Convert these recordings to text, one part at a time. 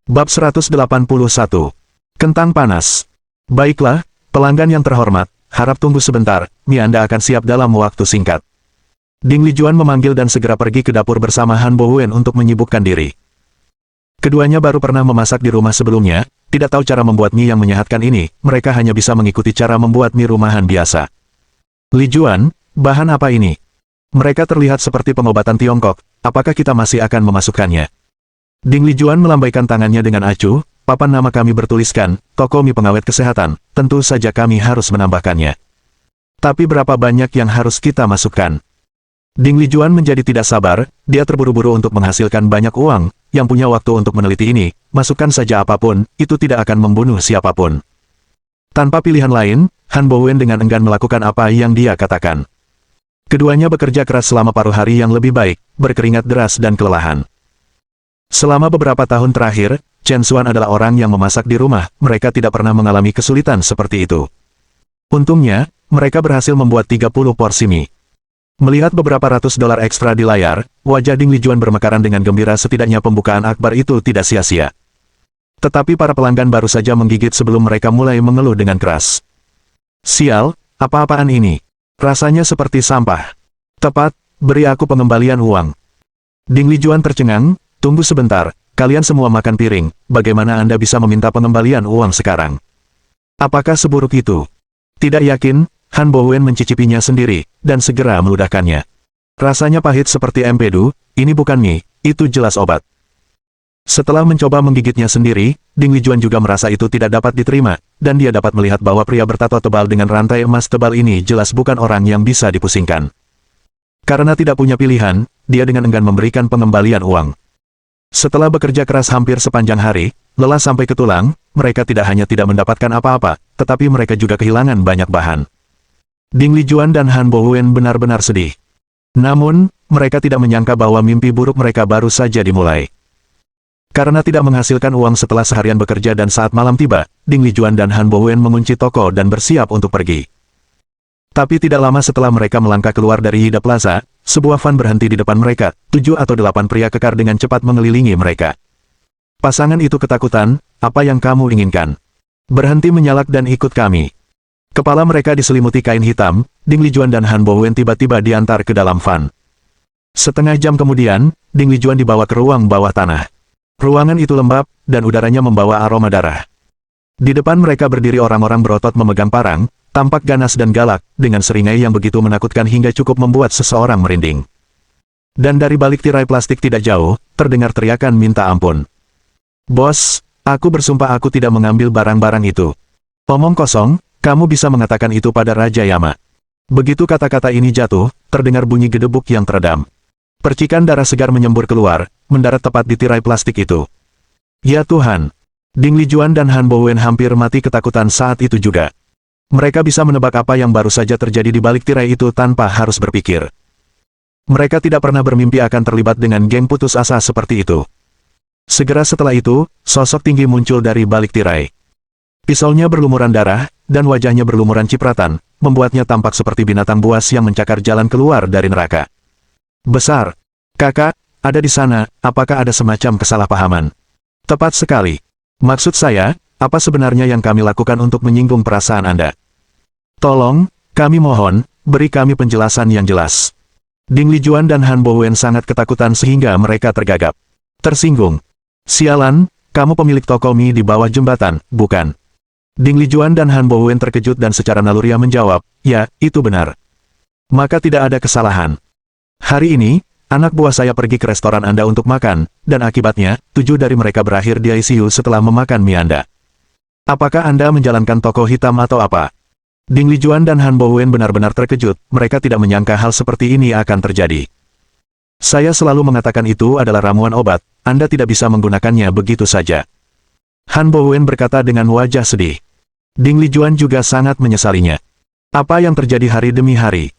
Bab 181. Kentang panas. Baiklah, pelanggan yang terhormat, harap tunggu sebentar, mie Anda akan siap dalam waktu singkat. Ding Lijuan memanggil dan segera pergi ke dapur bersama Han Bowen untuk menyibukkan diri. Keduanya baru pernah memasak di rumah sebelumnya, tidak tahu cara membuat mie yang menyehatkan ini, mereka hanya bisa mengikuti cara membuat mie rumahan biasa. Lijuan, bahan apa ini? Mereka terlihat seperti pengobatan Tiongkok, apakah kita masih akan memasukkannya? Ding Lijuan melambaikan tangannya dengan acuh, papan nama kami bertuliskan, toko mie pengawet kesehatan, tentu saja kami harus menambahkannya. Tapi berapa banyak yang harus kita masukkan? Ding Lijuan menjadi tidak sabar, dia terburu-buru untuk menghasilkan banyak uang, yang punya waktu untuk meneliti ini, masukkan saja apapun, itu tidak akan membunuh siapapun. Tanpa pilihan lain, Han Bowen dengan enggan melakukan apa yang dia katakan. Keduanya bekerja keras selama paruh hari yang lebih baik, berkeringat deras dan kelelahan. Selama beberapa tahun terakhir, Chen Xuan adalah orang yang memasak di rumah, mereka tidak pernah mengalami kesulitan seperti itu. Untungnya, mereka berhasil membuat 30 porsi mie. Melihat beberapa ratus dolar ekstra di layar, wajah Ding Lijuan bermekaran dengan gembira, setidaknya pembukaan akbar itu tidak sia-sia. Tetapi para pelanggan baru saja menggigit sebelum mereka mulai mengeluh dengan keras. Sial, apa-apaan ini? Rasanya seperti sampah. Tepat, beri aku pengembalian uang. Ding Lijuan tercengang. Tunggu sebentar, kalian semua makan piring, bagaimana Anda bisa meminta pengembalian uang sekarang? Apakah seburuk itu? Tidak yakin, Han Bowen mencicipinya sendiri, dan segera meludahkannya. Rasanya pahit seperti empedu, ini bukan mie, itu jelas obat. Setelah mencoba menggigitnya sendiri, Ding Lijuan juga merasa itu tidak dapat diterima, dan dia dapat melihat bahwa pria bertato tebal dengan rantai emas tebal ini jelas bukan orang yang bisa dipusingkan. Karena tidak punya pilihan, dia dengan enggan memberikan pengembalian uang. Setelah bekerja keras hampir sepanjang hari, lelah sampai ke tulang, mereka tidak hanya tidak mendapatkan apa-apa, tetapi mereka juga kehilangan banyak bahan. Ding Lijuan dan Han Bowen benar-benar sedih. Namun, mereka tidak menyangka bahwa mimpi buruk mereka baru saja dimulai. Karena tidak menghasilkan uang setelah seharian bekerja dan saat malam tiba, Ding Lijuan dan Han Bowen mengunci toko dan bersiap untuk pergi. Tapi tidak lama setelah mereka melangkah keluar dari Hida Plaza, sebuah van berhenti di depan mereka, 7 atau 8 pria kekar dengan cepat mengelilingi mereka. Pasangan itu ketakutan, apa yang kamu inginkan? Berhenti menyalak dan ikut kami. Kepala mereka diselimuti kain hitam, Ding Lijuan dan Han Bowen tiba-tiba diantar ke dalam van. Setengah jam kemudian, Ding Lijuan dibawa ke ruang bawah tanah. Ruangan itu lembab, dan udaranya membawa aroma darah. Di depan mereka berdiri orang-orang berotot memegang parang, tampak ganas dan galak, dengan seringai yang begitu menakutkan hingga cukup membuat seseorang merinding. Dan dari balik tirai plastik tidak jauh, terdengar teriakan minta ampun. Bos, aku bersumpah aku tidak mengambil barang-barang itu. Omong kosong, kamu bisa mengatakan itu pada Raja Yama. Begitu kata-kata ini jatuh, terdengar bunyi gedebuk yang teredam. Percikan darah segar menyembur keluar, mendarat tepat di tirai plastik itu. Ya Tuhan! Ding Lijuan dan Han Bowen hampir mati ketakutan saat itu juga. Mereka bisa menebak apa yang baru saja terjadi di balik tirai itu tanpa harus berpikir. Mereka tidak pernah bermimpi akan terlibat dengan geng putus asa seperti itu. Segera setelah itu, sosok tinggi muncul dari balik tirai. Pisaunya berlumuran darah, dan wajahnya berlumuran cipratan, membuatnya tampak seperti binatang buas yang mencakar jalan keluar dari neraka. Besar. Kakak, ada di sana, apakah ada semacam kesalahpahaman? Tepat sekali. Maksud saya, apa sebenarnya yang kami lakukan untuk menyinggung perasaan Anda? Tolong, kami mohon, beri kami penjelasan yang jelas. Ding Lijuan dan Han Bowen sangat ketakutan sehingga mereka tergagap. Tersinggung. Sialan, kamu pemilik toko mie di bawah jembatan, bukan? Ding Lijuan dan Han Bowen terkejut dan secara naluriah menjawab, ya, itu benar. Maka tidak ada kesalahan. Hari ini, anak buah saya pergi ke restoran Anda untuk makan, dan akibatnya, 7 dari mereka berakhir di ICU setelah memakan mie Anda. Apakah Anda menjalankan toko hitam atau apa? Ding Lijuan dan Han Bowen benar-benar terkejut, mereka tidak menyangka hal seperti ini akan terjadi. Saya selalu mengatakan itu adalah ramuan obat, Anda tidak bisa menggunakannya begitu saja. Han Bowen berkata dengan wajah sedih. Ding Lijuan juga sangat menyesalinya. Apa yang terjadi hari demi hari?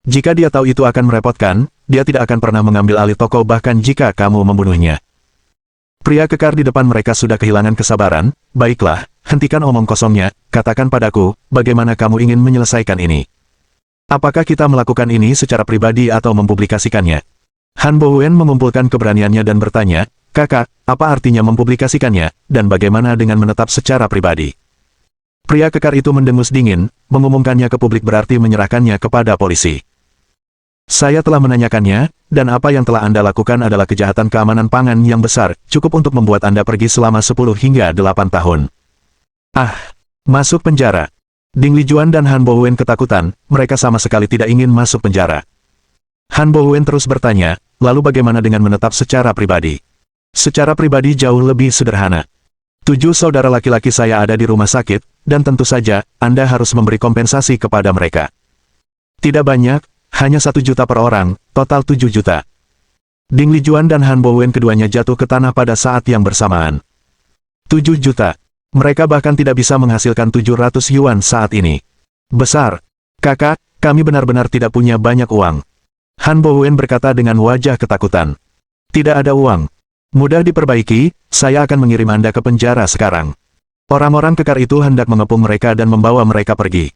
Jika dia tahu itu akan merepotkan, dia tidak akan pernah mengambil alih toko bahkan jika kamu membunuhnya. Pria kekar di depan mereka sudah kehilangan kesabaran, baiklah, hentikan omong kosongnya, katakan padaku, bagaimana kamu ingin menyelesaikan ini? Apakah kita melakukan ini secara pribadi atau mempublikasikannya? Han Bowen mengumpulkan keberaniannya dan bertanya, Kakak, apa artinya mempublikasikannya, dan bagaimana dengan menetap secara pribadi? Pria kekar itu mendengus dingin, mengumumkannya ke publik berarti menyerahkannya kepada polisi. Saya telah menanyakannya, dan apa yang telah Anda lakukan adalah kejahatan keamanan pangan yang besar, cukup untuk membuat Anda pergi selama 10 hingga 8 tahun. Ah, masuk penjara. Ding Lijuan dan Han Bowen ketakutan, mereka sama sekali tidak ingin masuk penjara. Han Bowen terus bertanya, lalu bagaimana dengan menetap secara pribadi? Secara pribadi jauh lebih sederhana. 7 saudara laki-laki saya ada di rumah sakit, dan tentu saja, Anda harus memberi kompensasi kepada mereka. Tidak banyak, hanya 1 juta per orang, total 7 juta. Ding Lijuan dan Han Bowen keduanya jatuh ke tanah pada saat yang bersamaan. 7 juta. Mereka bahkan tidak bisa menghasilkan 700 yuan saat ini. Besar. Kakak, kami benar-benar tidak punya banyak uang. Han Bowen berkata dengan wajah ketakutan. Tidak ada uang. Mudah diperbaiki, saya akan mengirim Anda ke penjara sekarang. Orang-orang kekar itu hendak mengepung mereka dan membawa mereka pergi.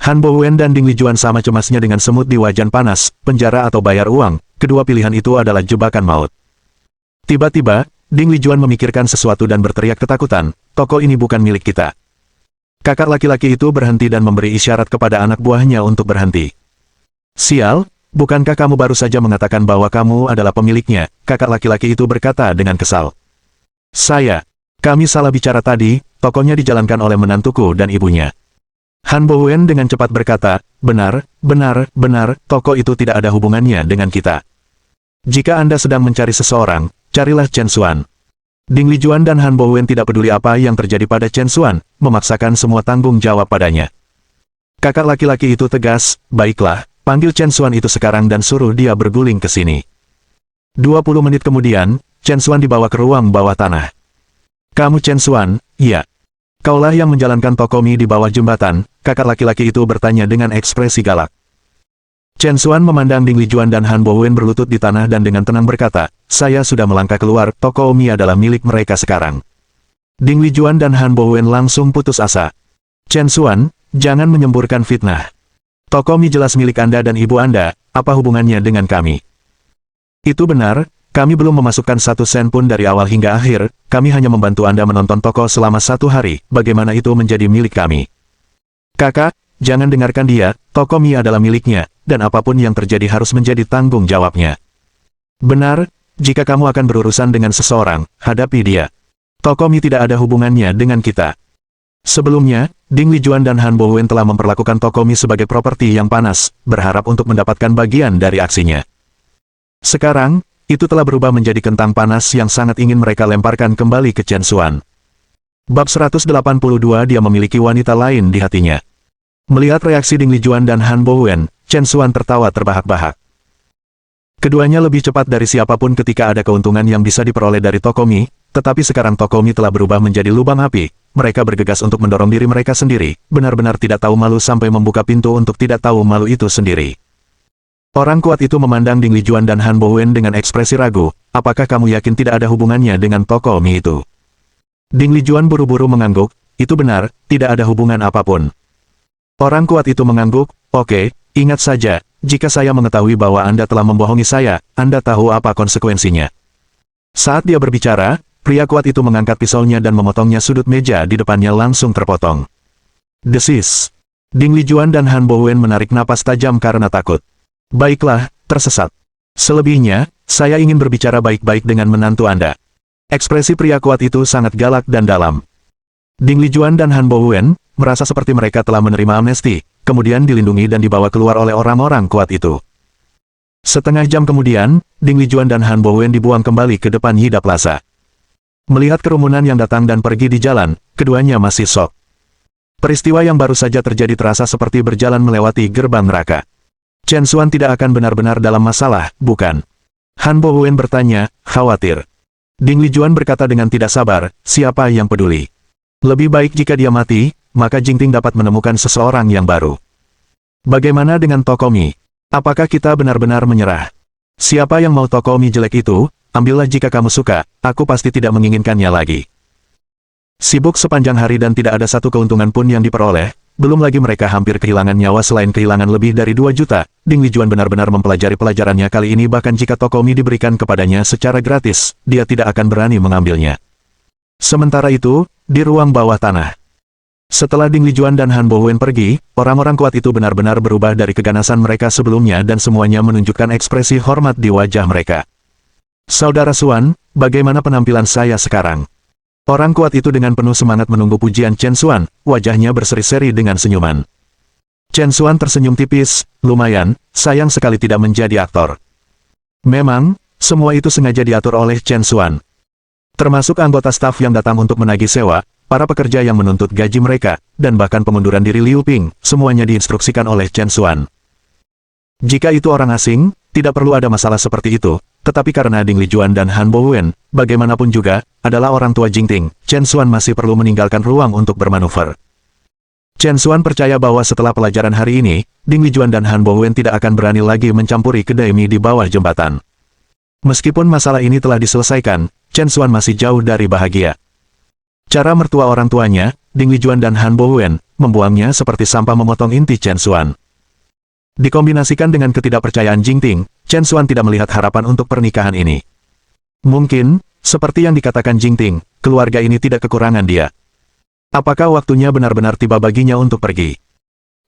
Han Bowen dan Ding Lijuan sama cemasnya dengan semut di wajan panas, penjara atau bayar uang, kedua pilihan itu adalah jebakan maut. Tiba-tiba, Ding Lijuan memikirkan sesuatu dan berteriak ketakutan, toko ini bukan milik kita. Kakak laki-laki itu berhenti dan memberi isyarat kepada anak buahnya untuk berhenti. Sial, bukankah kamu baru saja mengatakan bahwa kamu adalah pemiliknya? Kakak laki-laki itu berkata dengan kesal. Kami salah bicara tadi, tokonya dijalankan oleh menantuku dan ibunya. Han Bowen dengan cepat berkata, benar, toko itu tidak ada hubungannya dengan kita. Jika Anda sedang mencari seseorang, carilah Chen Xuan. Ding Lijuan dan Han Bowen tidak peduli apa yang terjadi pada Chen Xuan, memaksakan semua tanggung jawab padanya. Kakak laki-laki itu tegas, baiklah, panggil Chen Xuan itu sekarang dan suruh dia berguling ke sini. 20 menit kemudian, Chen Xuan dibawa ke ruang bawah tanah. Kamu Chen Xuan, iya. Kaulah yang menjalankan toko mie di bawah jembatan, kakak laki-laki itu bertanya dengan ekspresi galak. Chen Xuan memandang Ding Lijuan dan Han Bowen berlutut di tanah dan dengan tenang berkata, saya sudah melangkah keluar, toko mie adalah milik mereka sekarang. Ding Lijuan dan Han Bowen langsung putus asa. Chen Xuan, jangan menyemburkan fitnah. Toko mie jelas milik Anda dan ibu Anda, apa hubungannya dengan kami? Itu benar, kami belum memasukkan 1 sen pun dari awal hingga akhir, kami hanya membantu Anda menonton toko selama 1 hari, bagaimana itu menjadi milik kami? Kakak, jangan dengarkan dia, toko mie adalah miliknya, dan apapun yang terjadi harus menjadi tanggung jawabnya. Benar, jika kamu akan berurusan dengan seseorang, hadapi dia. Toko mie tidak ada hubungannya dengan kita. Sebelumnya, Ding Lijuan dan Han Bowen telah memperlakukan toko mie sebagai properti yang panas, berharap untuk mendapatkan bagian dari aksinya. Sekarang, itu telah berubah menjadi kentang panas yang sangat ingin mereka lemparkan kembali ke Chen Xuan. Bab 182 dia memiliki wanita lain di hatinya. Melihat reaksi Ding Lijuan dan Han Bowen, Chen Xuan tertawa terbahak-bahak. Keduanya lebih cepat dari siapapun ketika ada keuntungan yang bisa diperoleh dari toko mie, tetapi sekarang toko mie telah berubah menjadi lubang api. Mereka bergegas untuk mendorong diri mereka sendiri, benar-benar tidak tahu malu sampai membuka pintu untuk tidak tahu malu itu sendiri. Orang kuat itu memandang Ding Lijuan dan Han Bowen dengan ekspresi ragu, apakah kamu yakin tidak ada hubungannya dengan toko mie itu? Ding Lijuan buru-buru mengangguk, itu benar, tidak ada hubungan apapun. Orang kuat itu mengangguk, oke, ingat saja, jika saya mengetahui bahwa Anda telah membohongi saya, Anda tahu apa konsekuensinya. Saat dia berbicara, pria kuat itu mengangkat pisaunya dan memotongnya sudut meja di depannya langsung terpotong. Desis. Ding Lijuan dan Han Bowen menarik napas tajam karena takut. Baiklah, tersesat. Selebihnya, saya ingin berbicara baik-baik dengan menantu Anda. Ekspresi pria kuat itu sangat galak dan dalam. Ding Lijuan dan Han Bowen merasa seperti mereka telah menerima amnesti, kemudian dilindungi dan dibawa keluar oleh orang-orang kuat itu. Setengah jam kemudian, Ding Lijuan dan Han Bowen dibuang kembali ke depan Yida Plaza. Melihat kerumunan yang datang dan pergi di jalan, keduanya masih syok. Peristiwa yang baru saja terjadi terasa seperti berjalan melewati gerbang neraka. Chen Xuan tidak akan benar-benar dalam masalah, bukan? Han Bowen bertanya, khawatir. Ding Lijuan berkata dengan tidak sabar, siapa yang peduli? Lebih baik jika dia mati, maka Jingting dapat menemukan seseorang yang baru. Bagaimana dengan toko mie? Apakah kita benar-benar menyerah? Siapa yang mau toko mie jelek itu, ambillah jika kamu suka, aku pasti tidak menginginkannya lagi. Sibuk sepanjang hari dan tidak ada satu keuntungan pun yang diperoleh, belum lagi mereka hampir kehilangan nyawa selain kehilangan lebih dari 2 juta, Ding Lijuan benar-benar mempelajari pelajarannya kali ini bahkan jika toko mie diberikan kepadanya secara gratis, dia tidak akan berani mengambilnya. Sementara itu, di ruang bawah tanah. Setelah Ding Lijuan dan Han Bowen pergi, orang-orang kuat itu benar-benar berubah dari keganasan mereka sebelumnya dan semuanya menunjukkan ekspresi hormat di wajah mereka. Saudara Xuan, bagaimana penampilan saya sekarang? Orang kuat itu dengan penuh semangat menunggu pujian Chen Xuan, wajahnya berseri-seri dengan senyuman. Chen Xuan tersenyum tipis, lumayan, sayang sekali tidak menjadi aktor. Memang, semua itu sengaja diatur oleh Chen Xuan. Termasuk anggota staf yang datang untuk menagih sewa, para pekerja yang menuntut gaji mereka, dan bahkan pengunduran diri Liu Ping, semuanya diinstruksikan oleh Chen Xuan. Jika itu orang asing, tidak perlu ada masalah seperti itu, tetapi karena Ding Lijuan dan Han Bowen, bagaimanapun juga, adalah orang tua Jingting, Chen Xuan masih perlu meninggalkan ruang untuk bermanuver. Chen Xuan percaya bahwa setelah pelajaran hari ini, Ding Lijuan dan Han Bowen tidak akan berani lagi mencampuri kedai mie di bawah jembatan. Meskipun masalah ini telah diselesaikan, Chen Xuan masih jauh dari bahagia. Cara mertua orang tuanya, Ding Lijuan dan Han Bowen, membuangnya seperti sampah memotong inti Chen Xuan. Dikombinasikan dengan ketidakpercayaan Jingting, Chen Xuan tidak melihat harapan untuk pernikahan ini. Mungkin, seperti yang dikatakan Jingting, keluarga ini tidak kekurangan dia. Apakah waktunya benar-benar tiba baginya untuk pergi?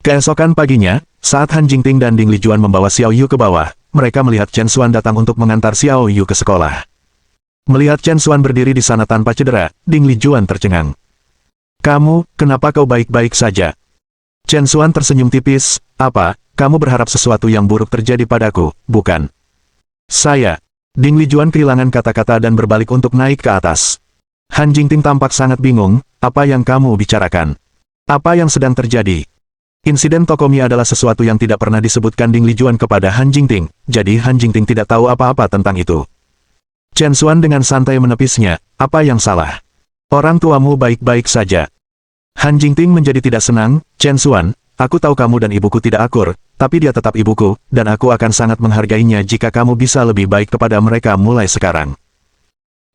Keesokan paginya, saat Han Jingting dan Ding Lijuan membawa Xiao Yu ke bawah, mereka melihat Chen Xuan datang untuk mengantar Xiao Yu ke sekolah. Melihat Chen Xuan berdiri di sana tanpa cedera, Ding Lijuan tercengang. "Kamu, kenapa kau baik-baik saja?" Chen Xuan tersenyum tipis, "Apa, kamu berharap sesuatu yang buruk terjadi padaku, bukan?" "Saya." Ding Lijuan kehilangan kata-kata dan berbalik untuk naik ke atas. Han Jingting tampak sangat bingung, "Apa yang kamu bicarakan? Apa yang sedang terjadi?" Insiden toko mie adalah sesuatu yang tidak pernah disebutkan Ding Lijuan kepada Han Jingting, jadi Han Jingting tidak tahu apa-apa tentang itu. Chen Xuan dengan santai menepisnya, "Apa yang salah? Orang tuamu baik-baik saja." Han Jingting menjadi tidak senang, "Chen Xuan, aku tahu kamu dan ibuku tidak akur, tapi dia tetap ibuku, dan aku akan sangat menghargainya jika kamu bisa lebih baik kepada mereka mulai sekarang."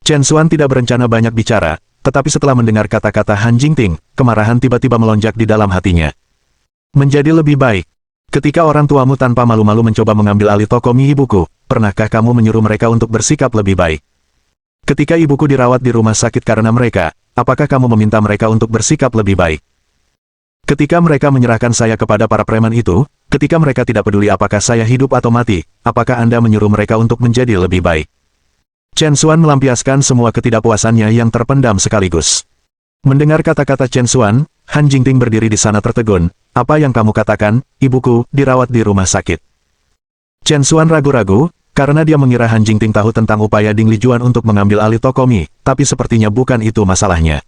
Chen Xuan tidak berencana banyak bicara, tetapi setelah mendengar kata-kata Han Jingting, kemarahan tiba-tiba melonjak di dalam hatinya. "Menjadi lebih baik. Ketika orang tuamu tanpa malu-malu mencoba mengambil alih toko mie ibuku, pernahkah kamu menyuruh mereka untuk bersikap lebih baik? Ketika ibuku dirawat di rumah sakit karena mereka, apakah kamu meminta mereka untuk bersikap lebih baik? Ketika mereka menyerahkan saya kepada para preman itu, ketika mereka tidak peduli apakah saya hidup atau mati, apakah Anda menyuruh mereka untuk menjadi lebih baik?" Chen Xuan melampiaskan semua ketidakpuasannya yang terpendam sekaligus. Mendengar kata-kata Chen Xuan, Han Jingting berdiri di sana tertegun, "Apa yang kamu katakan, ibuku, dirawat di rumah sakit?" Chen Xuan ragu-ragu, karena dia mengira Han Jingting tahu tentang upaya Ding Lijuan untuk mengambil alih toko mie, tapi sepertinya bukan itu masalahnya.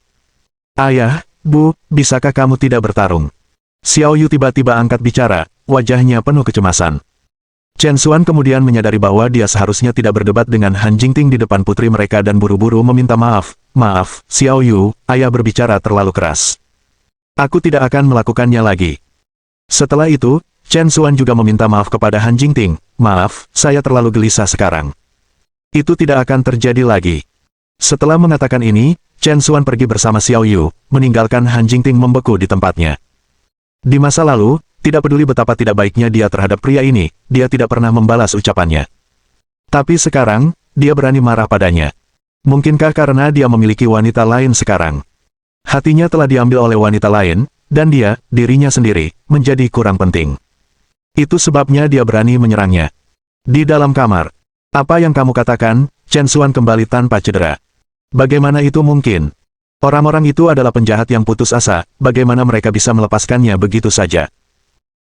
"Ayah, Bu, bisakah kamu tidak bertarung?" Xiao Yu tiba-tiba angkat bicara, wajahnya penuh kecemasan. Chen Xuan kemudian menyadari bahwa dia seharusnya tidak berdebat dengan Han Jingting di depan putri mereka dan buru-buru meminta maaf. "Maaf, Xiao Yu, ayah berbicara terlalu keras. Aku tidak akan melakukannya lagi." Setelah itu, Chen Xuan juga meminta maaf kepada Han Jingting, "Maaf, saya terlalu gelisah sekarang. Itu tidak akan terjadi lagi." Setelah mengatakan ini, Chen Xuan pergi bersama Xiao Yu, meninggalkan Han Jingting membeku di tempatnya. Di masa lalu, tidak peduli betapa tidak baiknya dia terhadap pria ini, dia tidak pernah membalas ucapannya. Tapi sekarang, dia berani marah padanya. Mungkinkah karena dia memiliki wanita lain sekarang? Hatinya telah diambil oleh wanita lain, dan dia, dirinya sendiri, menjadi kurang penting. Itu sebabnya dia berani menyerangnya. Di dalam kamar. "Apa yang kamu katakan?" Chen Xuan kembali tanpa cedera. "Bagaimana itu mungkin? Orang-orang itu adalah penjahat yang putus asa, bagaimana mereka bisa melepaskannya begitu saja?"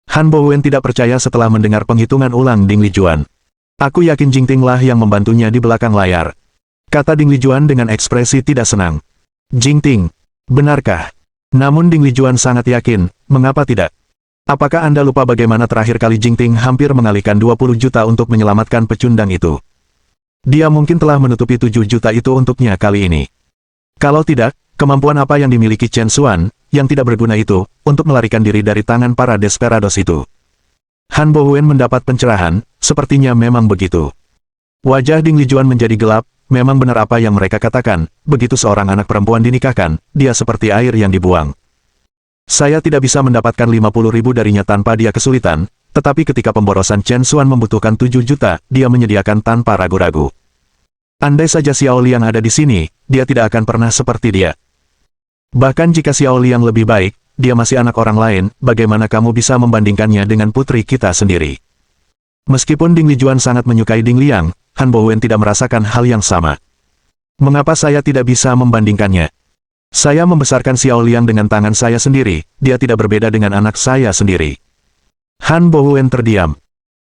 Han Bowen tidak percaya setelah mendengar penghitungan ulang Ding Lijuan. "Aku yakin Jingting lah yang membantunya di belakang layar," kata Ding Lijuan dengan ekspresi tidak senang. "Jingting, benarkah?" Namun Ding Lijuan sangat yakin, "Mengapa tidak? Apakah Anda lupa bagaimana terakhir kali Jingting hampir mengalihkan 20 juta untuk menyelamatkan pecundang itu? Dia mungkin telah menutupi 7 juta itu untuknya kali ini. Kalau tidak, kemampuan apa yang dimiliki Chen Xuan, yang tidak berguna itu, untuk melarikan diri dari tangan para desperados itu?" Han Bowen mendapat pencerahan, sepertinya memang begitu. Wajah Ding Lijuan menjadi gelap, memang benar apa yang mereka katakan, begitu seorang anak perempuan dinikahkan, dia seperti air yang dibuang. Saya tidak bisa mendapatkan 50.000 darinya tanpa dia kesulitan, tetapi ketika pemborosan Chen Xuan membutuhkan 7 juta, dia menyediakan tanpa ragu-ragu. Andai saja Xiao Liang ada di sini, dia tidak akan pernah seperti dia. Bahkan jika Xiao Liang lebih baik, dia masih anak orang lain, bagaimana kamu bisa membandingkannya dengan putri kita sendiri? Meskipun Ding Lijuan sangat menyukai Ding Liang, Han Bowen tidak merasakan hal yang sama. Mengapa saya tidak bisa membandingkannya? Saya membesarkan Xiao Liang dengan tangan saya sendiri, dia tidak berbeda dengan anak saya sendiri. Han Bowen terdiam.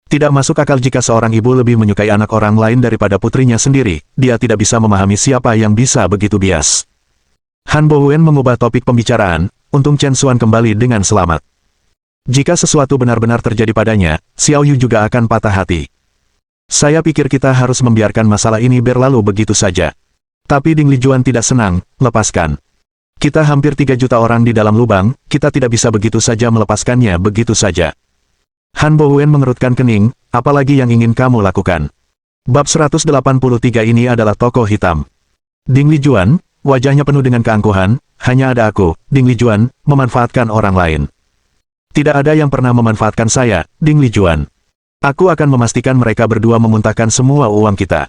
Tidak masuk akal jika seorang ibu lebih menyukai anak orang lain daripada putrinya sendiri, dia tidak bisa memahami siapa yang bisa begitu bias. Han Bowen mengubah topik pembicaraan, untung Chen Xuan kembali dengan selamat. Jika sesuatu benar-benar terjadi padanya, Xiao Yu juga akan patah hati. Saya pikir kita harus membiarkan masalah ini berlalu begitu saja. Tapi Ding Lijuan tidak senang, lepaskan. Kita hampir 3 juta orang di dalam lubang, kita tidak bisa begitu saja melepaskannya begitu saja. Han Bowen mengerutkan kening, apalagi yang ingin kamu lakukan? Bab 183 ini adalah tokoh hitam. Ding Lijuan, wajahnya penuh dengan keangkuhan, hanya ada aku, Ding Lijuan, memanfaatkan orang lain. Tidak ada yang pernah memanfaatkan saya, Ding Lijuan. Aku akan memastikan mereka berdua memuntahkan semua uang kita.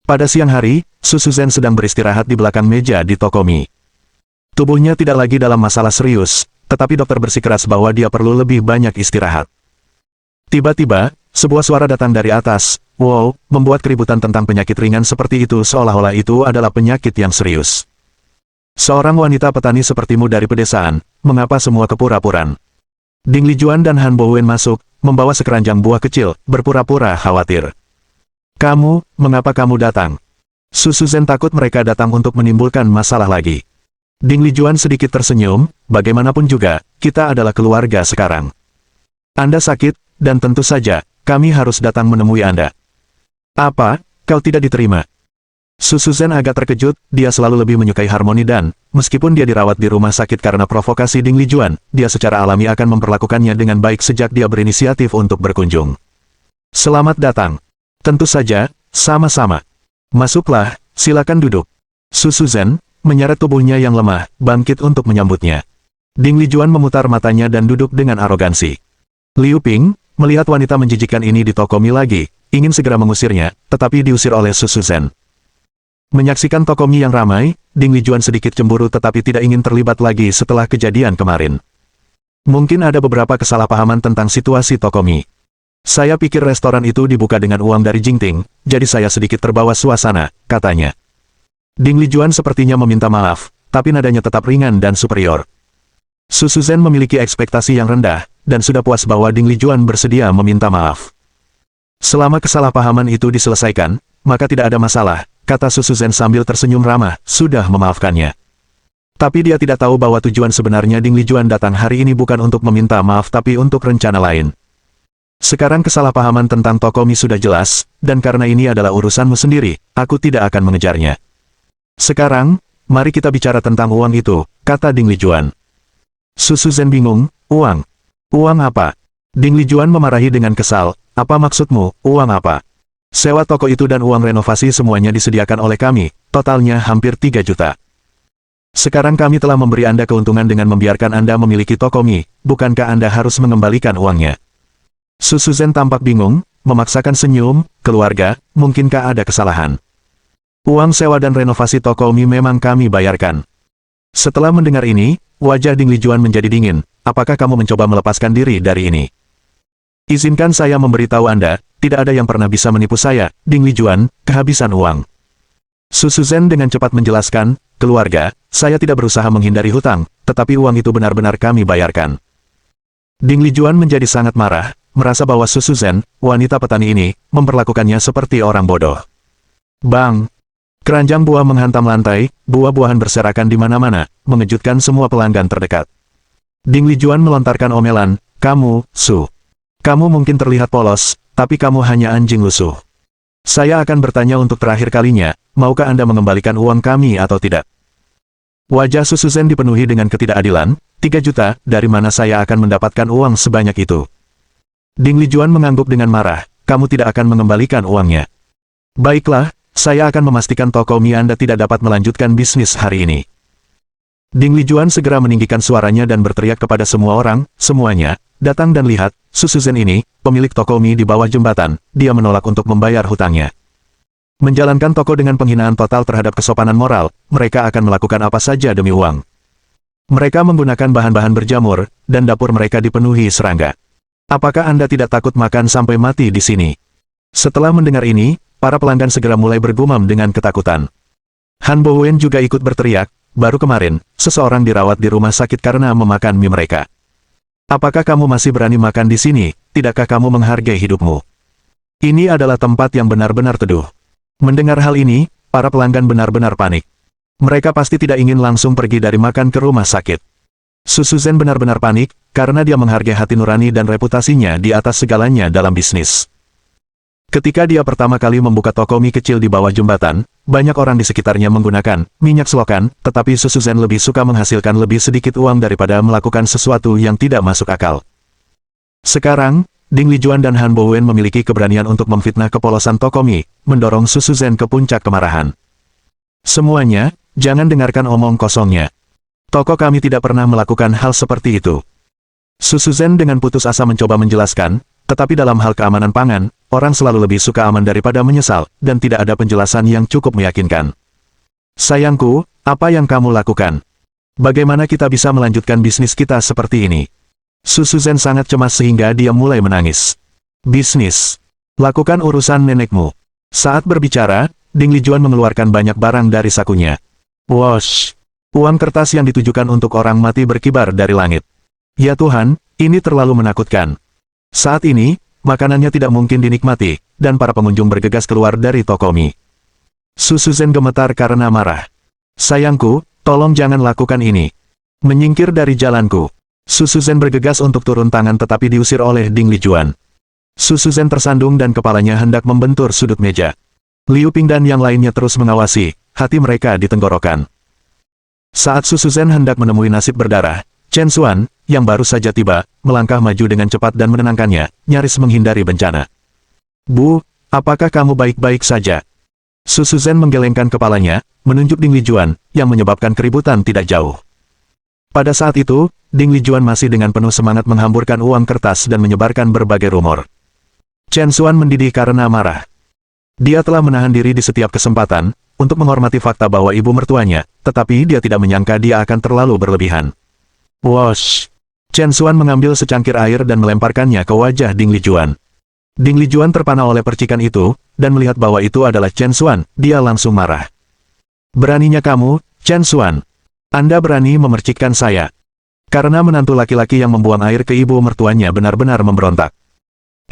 Pada siang hari, Su Suzhen sedang beristirahat di belakang meja di toko mie. Tubuhnya tidak lagi dalam masalah serius, tetapi dokter bersikeras bahwa dia perlu lebih banyak istirahat. Tiba-tiba, sebuah suara datang dari atas, wow, membuat keributan tentang penyakit ringan seperti itu seolah-olah itu adalah penyakit yang serius. Seorang wanita petani sepertimu dari pedesaan, mengapa semua kepura-puran? Ding Lijuan dan Han Bowen masuk, membawa sekeranjang buah kecil, berpura-pura khawatir. Kamu, mengapa kamu datang? Su Suzhen takut mereka datang untuk menimbulkan masalah lagi. Ding Lijuan sedikit tersenyum, bagaimanapun juga, kita adalah keluarga sekarang. Anda sakit, dan tentu saja, kami harus datang menemui Anda. Apa, kau tidak diterima? Su Suzhen agak terkejut, dia selalu lebih menyukai harmoni dan, meskipun dia dirawat di rumah sakit karena provokasi Ding Lijuan, dia secara alami akan memperlakukannya dengan baik sejak dia berinisiatif untuk berkunjung. Selamat datang. Tentu saja, sama-sama. Masuklah, silakan duduk. Su Suzhen, menyeret tubuhnya yang lemah, bangkit untuk menyambutnya. Ding Lijuan memutar matanya dan duduk dengan arogansi. Liu Ping, melihat wanita menjijikkan ini di toko mie lagi, ingin segera mengusirnya, tetapi diusir oleh Su Suzhen. Menyaksikan toko mie yang ramai, Ding Lijuan sedikit cemburu tetapi tidak ingin terlibat lagi setelah kejadian kemarin. Mungkin ada beberapa kesalahpahaman tentang situasi toko mie. Saya pikir restoran itu dibuka dengan uang dari Jingting, jadi saya sedikit terbawa suasana, katanya. Ding Lijuan sepertinya meminta maaf, tapi nadanya tetap ringan dan superior. Su Suzhen memiliki ekspektasi yang rendah, dan sudah puas bahwa Ding Lijuan bersedia meminta maaf. Selama kesalahpahaman itu diselesaikan, maka tidak ada masalah, kata Su Suzhen sambil tersenyum ramah, sudah memaafkannya. Tapi dia tidak tahu bahwa tujuan sebenarnya Ding Lijuan datang hari ini bukan untuk meminta maaf tapi untuk rencana lain. Sekarang kesalahpahaman tentang toko mie sudah jelas, dan karena ini adalah urusanmu sendiri, aku tidak akan mengejarnya. Sekarang, mari kita bicara tentang uang itu, kata Ding Lijuan. Su Suzhen bingung, uang? Uang apa? Ding Lijuan memarahi dengan kesal, apa maksudmu, uang apa? Sewa toko itu dan uang renovasi semuanya disediakan oleh kami, totalnya hampir 3 juta. Sekarang kami telah memberi Anda keuntungan dengan membiarkan Anda memiliki toko mie, bukankah Anda harus mengembalikan uangnya? Su Suzhen tampak bingung, memaksakan senyum, keluarga, mungkinkah ada kesalahan? Uang sewa dan renovasi toko mie memang kami bayarkan. Setelah mendengar ini, wajah Ding Lijuan menjadi dingin, apakah kamu mencoba melepaskan diri dari ini? Izinkan saya memberitahu Anda, tidak ada yang pernah bisa menipu saya, Ding Lijuan, kehabisan uang. Su Suzhen dengan cepat menjelaskan, keluarga, saya tidak berusaha menghindari hutang, tetapi uang itu benar-benar kami bayarkan. Ding Lijuan menjadi sangat marah, merasa bahwa Su Suzhen, wanita petani ini, memperlakukannya seperti orang bodoh. Bang! Keranjang buah menghantam lantai, buah-buahan berserakan di mana-mana, mengejutkan semua pelanggan terdekat. Ding Lijuan melontarkan omelan, kamu, Su. Kamu mungkin terlihat polos, tapi kamu hanya anjing lusuh. Saya akan bertanya untuk terakhir kalinya, maukah Anda mengembalikan uang kami atau tidak? Wajah Su Suzhen dipenuhi dengan ketidakadilan, 3 juta, dari mana saya akan mendapatkan uang sebanyak itu? Ding Lijuan mengangguk dengan marah, kamu tidak akan mengembalikan uangnya. Baiklah, saya akan memastikan toko mie Anda tidak dapat melanjutkan bisnis hari ini. Ding Lijuan segera meninggikan suaranya dan berteriak kepada semua orang, semuanya, datang dan lihat, Su Shuzhen ini, pemilik toko mie di bawah jembatan, dia menolak untuk membayar hutangnya. Menjalankan toko dengan penghinaan total terhadap kesopanan moral, mereka akan melakukan apa saja demi uang. Mereka menggunakan bahan-bahan berjamur, dan dapur mereka dipenuhi serangga. Apakah Anda tidak takut makan sampai mati di sini? Setelah mendengar ini, para pelanggan segera mulai bergumam dengan ketakutan. Han Bowen juga ikut berteriak, baru kemarin, seseorang dirawat di rumah sakit karena memakan mie mereka. Apakah kamu masih berani makan di sini? Tidakkah kamu menghargai hidupmu? Ini adalah tempat yang benar-benar teduh. Mendengar hal ini, para pelanggan benar-benar panik. Mereka pasti tidak ingin langsung pergi dari makan ke rumah sakit. Su Shuzhen benar-benar panik, karena dia menghargai hati nurani dan reputasinya di atas segalanya dalam bisnis. Ketika dia pertama kali membuka toko mie kecil di bawah jembatan, banyak orang di sekitarnya menggunakan minyak selokan, tetapi Su Shuzhen lebih suka menghasilkan lebih sedikit uang daripada melakukan sesuatu yang tidak masuk akal. Sekarang, Ding Lijuan dan Han Bowen memiliki keberanian untuk memfitnah kepolosan toko mie, mendorong Su Shuzhen ke puncak kemarahan. Semuanya, jangan dengarkan omong kosongnya. Toko kami tidak pernah melakukan hal seperti itu. Su Shuzhen dengan putus asa mencoba menjelaskan, tetapi dalam hal keamanan pangan, orang selalu lebih suka aman daripada menyesal, dan tidak ada penjelasan yang cukup meyakinkan. Sayangku, apa yang kamu lakukan? Bagaimana kita bisa melanjutkan bisnis kita seperti ini? Su Shuzhen sangat cemas sehingga dia mulai menangis. Bisnis. Lakukan urusan nenekmu. Saat berbicara, Ding Lijuan mengeluarkan banyak barang dari sakunya. Wosh! Uang kertas yang ditujukan untuk orang mati berkibar dari langit. Ya Tuhan, ini terlalu menakutkan. Saat ini, makanannya tidak mungkin dinikmati, dan para pengunjung bergegas keluar dari toko mie. Su Shuzhen gemetar karena marah. Sayangku, tolong jangan lakukan ini. Menyingkir dari jalanku. Su Shuzhen bergegas untuk turun tangan tetapi diusir oleh Ding Lijuan. Su Shuzhen tersandung dan kepalanya hendak membentur sudut meja. Liu Ping dan yang lainnya terus mengawasi, hati mereka di tenggorokan. Saat Su Shuzhen hendak menemui nasib berdarah, Chen Xuan, yang baru saja tiba, melangkah maju dengan cepat dan menenangkannya, nyaris menghindari bencana. Bu, apakah kamu baik-baik saja? Su Shuzhen menggelengkan kepalanya, menunjuk Ding Lijuan, yang menyebabkan keributan tidak jauh. Pada saat itu, Ding Lijuan masih dengan penuh semangat menghamburkan uang kertas dan menyebarkan berbagai rumor. Chen Xuan mendidih karena marah. Dia telah menahan diri di setiap kesempatan, untuk menghormati fakta bahwa ibu mertuanya, tetapi dia tidak menyangka dia akan terlalu berlebihan. Wosh! Chen Xuan mengambil secangkir air dan melemparkannya ke wajah Ding Lijuan. Ding Lijuan terpana oleh percikan itu, dan melihat bahwa itu adalah Chen Xuan, dia langsung marah. Beraninya kamu, Chen Xuan. Anda berani memercikkan saya. Karena menantu laki-laki yang membuang air ke ibu mertuanya benar-benar memberontak.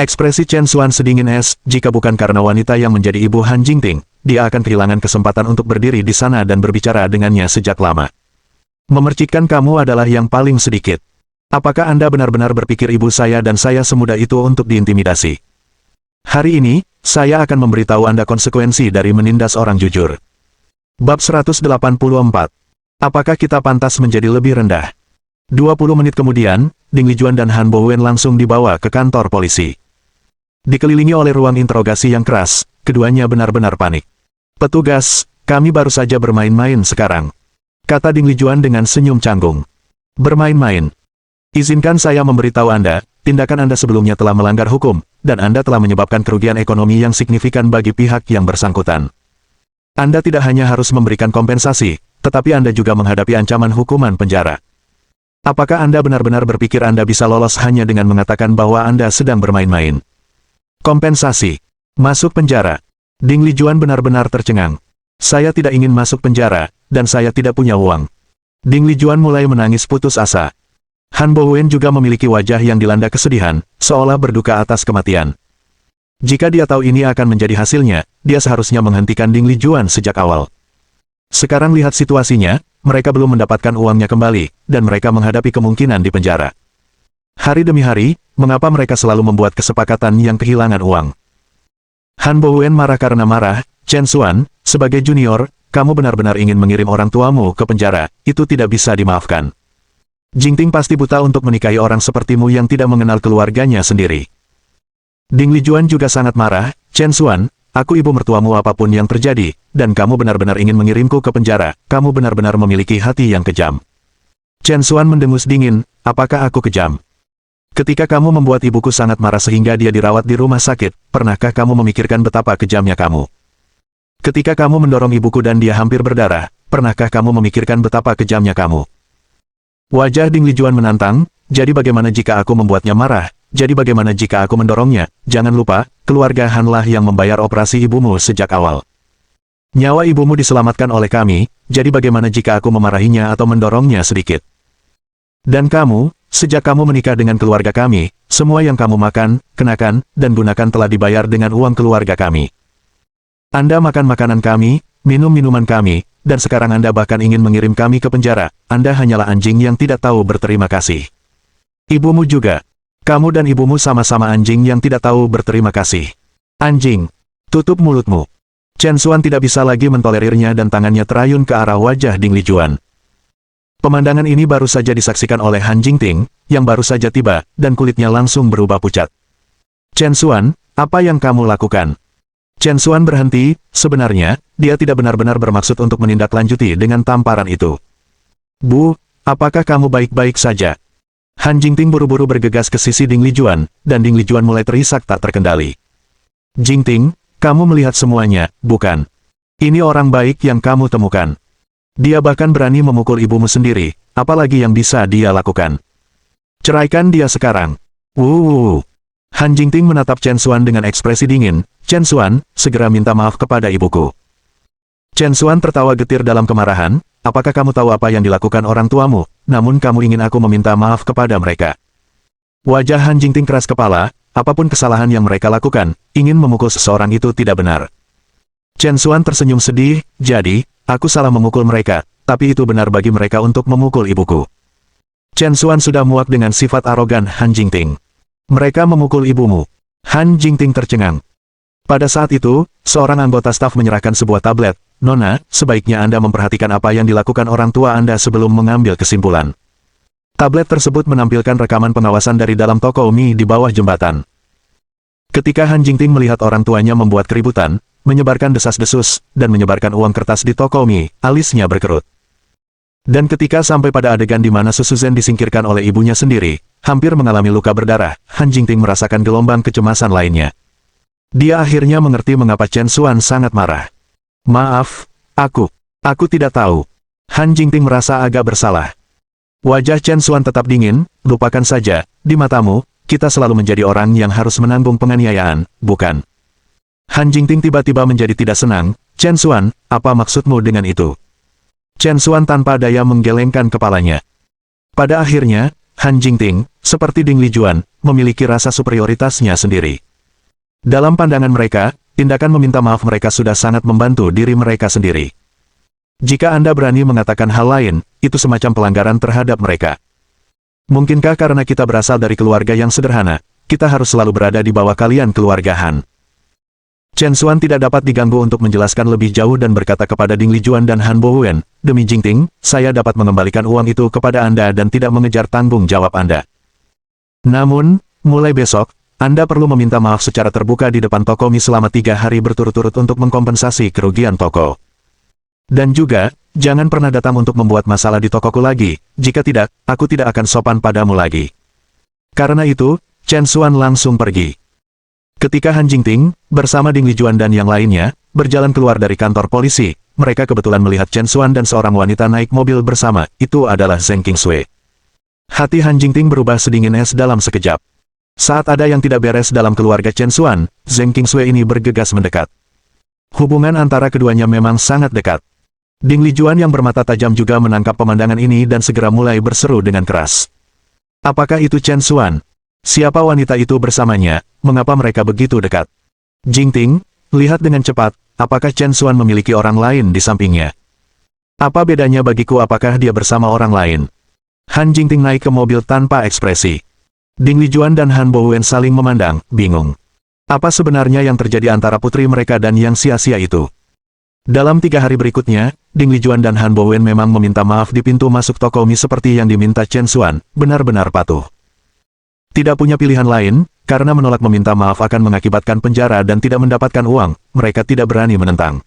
Ekspresi Chen Xuan sedingin es, jika bukan karena wanita yang menjadi ibu Han Jingting, dia akan kehilangan kesempatan untuk berdiri di sana dan berbicara dengannya sejak lama. Memercikkan kamu adalah yang paling sedikit. Apakah Anda benar-benar berpikir ibu saya dan saya semudah itu untuk diintimidasi? Hari ini, saya akan memberitahu Anda konsekuensi dari menindas orang jujur. Bab 184. Apakah kita pantas menjadi lebih rendah? 20 menit kemudian, Ding Lijuan dan Han Bowen langsung dibawa ke kantor polisi. Dikelilingi oleh ruang interogasi yang keras, keduanya benar-benar panik. Petugas, kami baru saja bermain-main sekarang. Kata Ding Lijuan dengan senyum canggung. Bermain-main. Izinkan saya memberitahu Anda, tindakan Anda sebelumnya telah melanggar hukum, dan Anda telah menyebabkan kerugian ekonomi yang signifikan bagi pihak yang bersangkutan. Anda tidak hanya harus memberikan kompensasi, tetapi Anda juga menghadapi ancaman hukuman penjara. Apakah Anda benar-benar berpikir Anda bisa lolos hanya dengan mengatakan bahwa Anda sedang bermain-main? Kompensasi. Masuk penjara. Ding Lijuan benar-benar tercengang. Saya tidak ingin masuk penjara, dan saya tidak punya uang. Ding Lijuan mulai menangis putus asa. Han Bowen juga memiliki wajah yang dilanda kesedihan, seolah berduka atas kematian. Jika dia tahu ini akan menjadi hasilnya, dia seharusnya menghentikan Ding Lijuan sejak awal. Sekarang lihat situasinya, mereka belum mendapatkan uangnya kembali, dan mereka menghadapi kemungkinan di penjara. Hari demi hari, mengapa mereka selalu membuat kesepakatan yang kehilangan uang? Han Bowen marah karena marah. Chen Xuan, sebagai junior, kamu benar-benar ingin mengirim orang tuamu ke penjara, itu tidak bisa dimaafkan. Jingting pasti buta untuk menikahi orang sepertimu yang tidak mengenal keluarganya sendiri. Ding Lijuan juga sangat marah. Chen Xuan, aku ibu mertuamu apapun yang terjadi, dan kamu benar-benar ingin mengirimku ke penjara, kamu benar-benar memiliki hati yang kejam. Chen Xuan mendengus dingin, apakah aku kejam? Ketika kamu membuat ibuku sangat marah sehingga dia dirawat di rumah sakit, pernahkah kamu memikirkan betapa kejamnya kamu? Ketika kamu mendorong ibuku dan dia hampir berdarah, pernahkah kamu memikirkan betapa kejamnya kamu? Wajah Ding Lijuan menantang, jadi bagaimana jika aku membuatnya marah? Jadi bagaimana jika aku mendorongnya? Jangan lupa, keluarga Han lah yang membayar operasi ibumu sejak awal. Nyawa ibumu diselamatkan oleh kami, jadi bagaimana jika aku memarahinya atau mendorongnya sedikit? Dan kamu, sejak kamu menikah dengan keluarga kami, semua yang kamu makan, kenakan, dan gunakan telah dibayar dengan uang keluarga kami. Anda makan makanan kami, minum minuman kami, dan sekarang Anda bahkan ingin mengirim kami ke penjara. Anda hanyalah anjing yang tidak tahu berterima kasih. Ibumu juga. Kamu dan ibumu sama-sama anjing yang tidak tahu berterima kasih. Anjing. Tutup mulutmu. Chen Xuan tidak bisa lagi mentolerirnya dan tangannya terayun ke arah wajah Ding Lijuan. Pemandangan ini baru saja disaksikan oleh Han Jingting, yang baru saja tiba, dan kulitnya langsung berubah pucat. Chen Xuan, apa yang kamu lakukan? Chen Xuan berhenti, sebenarnya, dia tidak benar-benar bermaksud untuk menindaklanjuti dengan tamparan itu. Bu, apakah kamu baik-baik saja? Han Jingting buru-buru bergegas ke sisi Ding Lijuan, dan Ding Lijuan mulai terisak tak terkendali. Jingting, kamu melihat semuanya, bukan? Ini orang baik yang kamu temukan. Dia bahkan berani memukul ibumu sendiri, apalagi yang bisa dia lakukan. Ceraikan dia sekarang. Han Jingting menatap Chen Xuan dengan ekspresi dingin. Chen Xuan, segera minta maaf kepada ibuku. Chen Xuan tertawa getir dalam kemarahan, apakah kamu tahu apa yang dilakukan orang tuamu, namun kamu ingin aku meminta maaf kepada mereka? Wajah Han Jingting keras kepala, apapun kesalahan yang mereka lakukan, ingin memukul seseorang itu tidak benar. Chen Xuan tersenyum sedih, jadi, aku salah memukul mereka, tapi itu benar bagi mereka untuk memukul ibuku. Chen Xuan sudah muak dengan sifat arogan Han Jingting. Mereka memukul ibumu. Han Jingting tercengang. Pada saat itu, seorang anggota staf menyerahkan sebuah tablet. Nona, sebaiknya Anda memperhatikan apa yang dilakukan orang tua Anda sebelum mengambil kesimpulan. Tablet tersebut menampilkan rekaman pengawasan dari dalam toko mie di bawah jembatan. Ketika Han Jingting melihat orang tuanya membuat keributan, menyebarkan desas-desus, dan menyebarkan uang kertas di toko mie, alisnya berkerut. Dan ketika sampai pada adegan di mana Su Zhen disingkirkan oleh ibunya sendiri, hampir mengalami luka berdarah, Han Jingting merasakan gelombang kecemasan lainnya. Dia akhirnya mengerti mengapa Chen Xuan sangat marah. Maaf, aku tidak tahu. Han Jingting merasa agak bersalah. Wajah Chen Xuan tetap dingin, lupakan saja, di matamu, kita selalu menjadi orang yang harus menanggung penganiayaan, bukan? Han Jingting tiba-tiba menjadi tidak senang. Chen Xuan, apa maksudmu dengan itu? Chen Xuan tanpa daya menggelengkan kepalanya. Pada akhirnya, Han Jingting, seperti Ding Lijuan, memiliki rasa superioritasnya sendiri. Dalam pandangan mereka, tindakan meminta maaf mereka sudah sangat membantu diri mereka sendiri. Jika Anda berani mengatakan hal lain, itu semacam pelanggaran terhadap mereka. Mungkinkah karena kita berasal dari keluarga yang sederhana, kita harus selalu berada di bawah kalian keluarga Han? Chen Xuan tidak dapat diganggu untuk menjelaskan lebih jauh dan berkata kepada Ding Lijuan dan Han Bowen, demi Jingting, saya dapat mengembalikan uang itu kepada Anda dan tidak mengejar tanggung jawab Anda. Namun, mulai besok, Anda perlu meminta maaf secara terbuka di depan toko mie selama 3 hari berturut-turut untuk mengkompensasi kerugian toko. Dan juga, jangan pernah datang untuk membuat masalah di tokoku lagi, jika tidak, aku tidak akan sopan padamu lagi. Karena itu, Chen Xuan langsung pergi. Ketika Han Jingting, bersama Ding Lijuan dan yang lainnya, berjalan keluar dari kantor polisi, mereka kebetulan melihat Chen Xuan dan seorang wanita naik mobil bersama, itu adalah Zheng Qingsui. Hati Han Jingting berubah sedingin es dalam sekejap. Saat ada yang tidak beres dalam keluarga Chen Xuan, Zheng Qingsui ini bergegas mendekat. Hubungan antara keduanya memang sangat dekat. Ding Lijuan yang bermata tajam juga menangkap pemandangan ini dan segera mulai berseru dengan keras. Apakah itu Chen Xuan? Siapa wanita itu bersamanya? Mengapa mereka begitu dekat? Jingting, lihat dengan cepat, apakah Chen Xuan memiliki orang lain di sampingnya? Apa bedanya bagiku apakah dia bersama orang lain? Han Jingting naik ke mobil tanpa ekspresi. Ding Lijuan dan Han Bowen saling memandang, bingung. Apa sebenarnya yang terjadi antara putri mereka dan yang sia-sia itu? Dalam 3 hari berikutnya, Ding Lijuan dan Han Bowen memang meminta maaf di pintu masuk toko mie seperti yang diminta Chen Xuan, benar-benar patuh. Tidak punya pilihan lain, karena menolak meminta maaf akan mengakibatkan penjara dan tidak mendapatkan uang, mereka tidak berani menentang.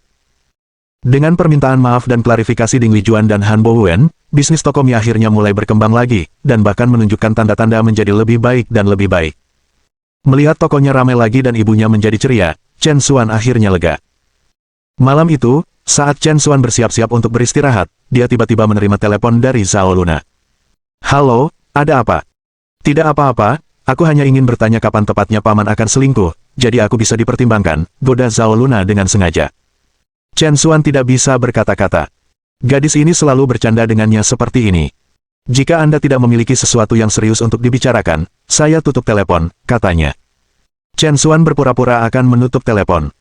Dengan permintaan maaf dan klarifikasi Ding Lijuan dan Han Bowen, bisnis toko mie akhirnya mulai berkembang lagi, dan bahkan menunjukkan tanda-tanda menjadi lebih baik dan lebih baik. Melihat tokonya ramai lagi dan ibunya menjadi ceria, Chen Xuan akhirnya lega. Malam itu, saat Chen Xuan bersiap-siap untuk beristirahat, dia tiba-tiba menerima telepon dari Zhao Luna. "Halo, ada apa?" "Tidak apa-apa, aku hanya ingin bertanya kapan tepatnya paman akan selingkuh, jadi aku bisa dipertimbangkan," goda Zhao Luna dengan sengaja. Chen Xuan tidak bisa berkata-kata. Gadis ini selalu bercanda dengannya seperti ini. "Jika Anda tidak memiliki sesuatu yang serius untuk dibicarakan, saya tutup telepon," katanya. Chen Xuan berpura-pura akan menutup telepon.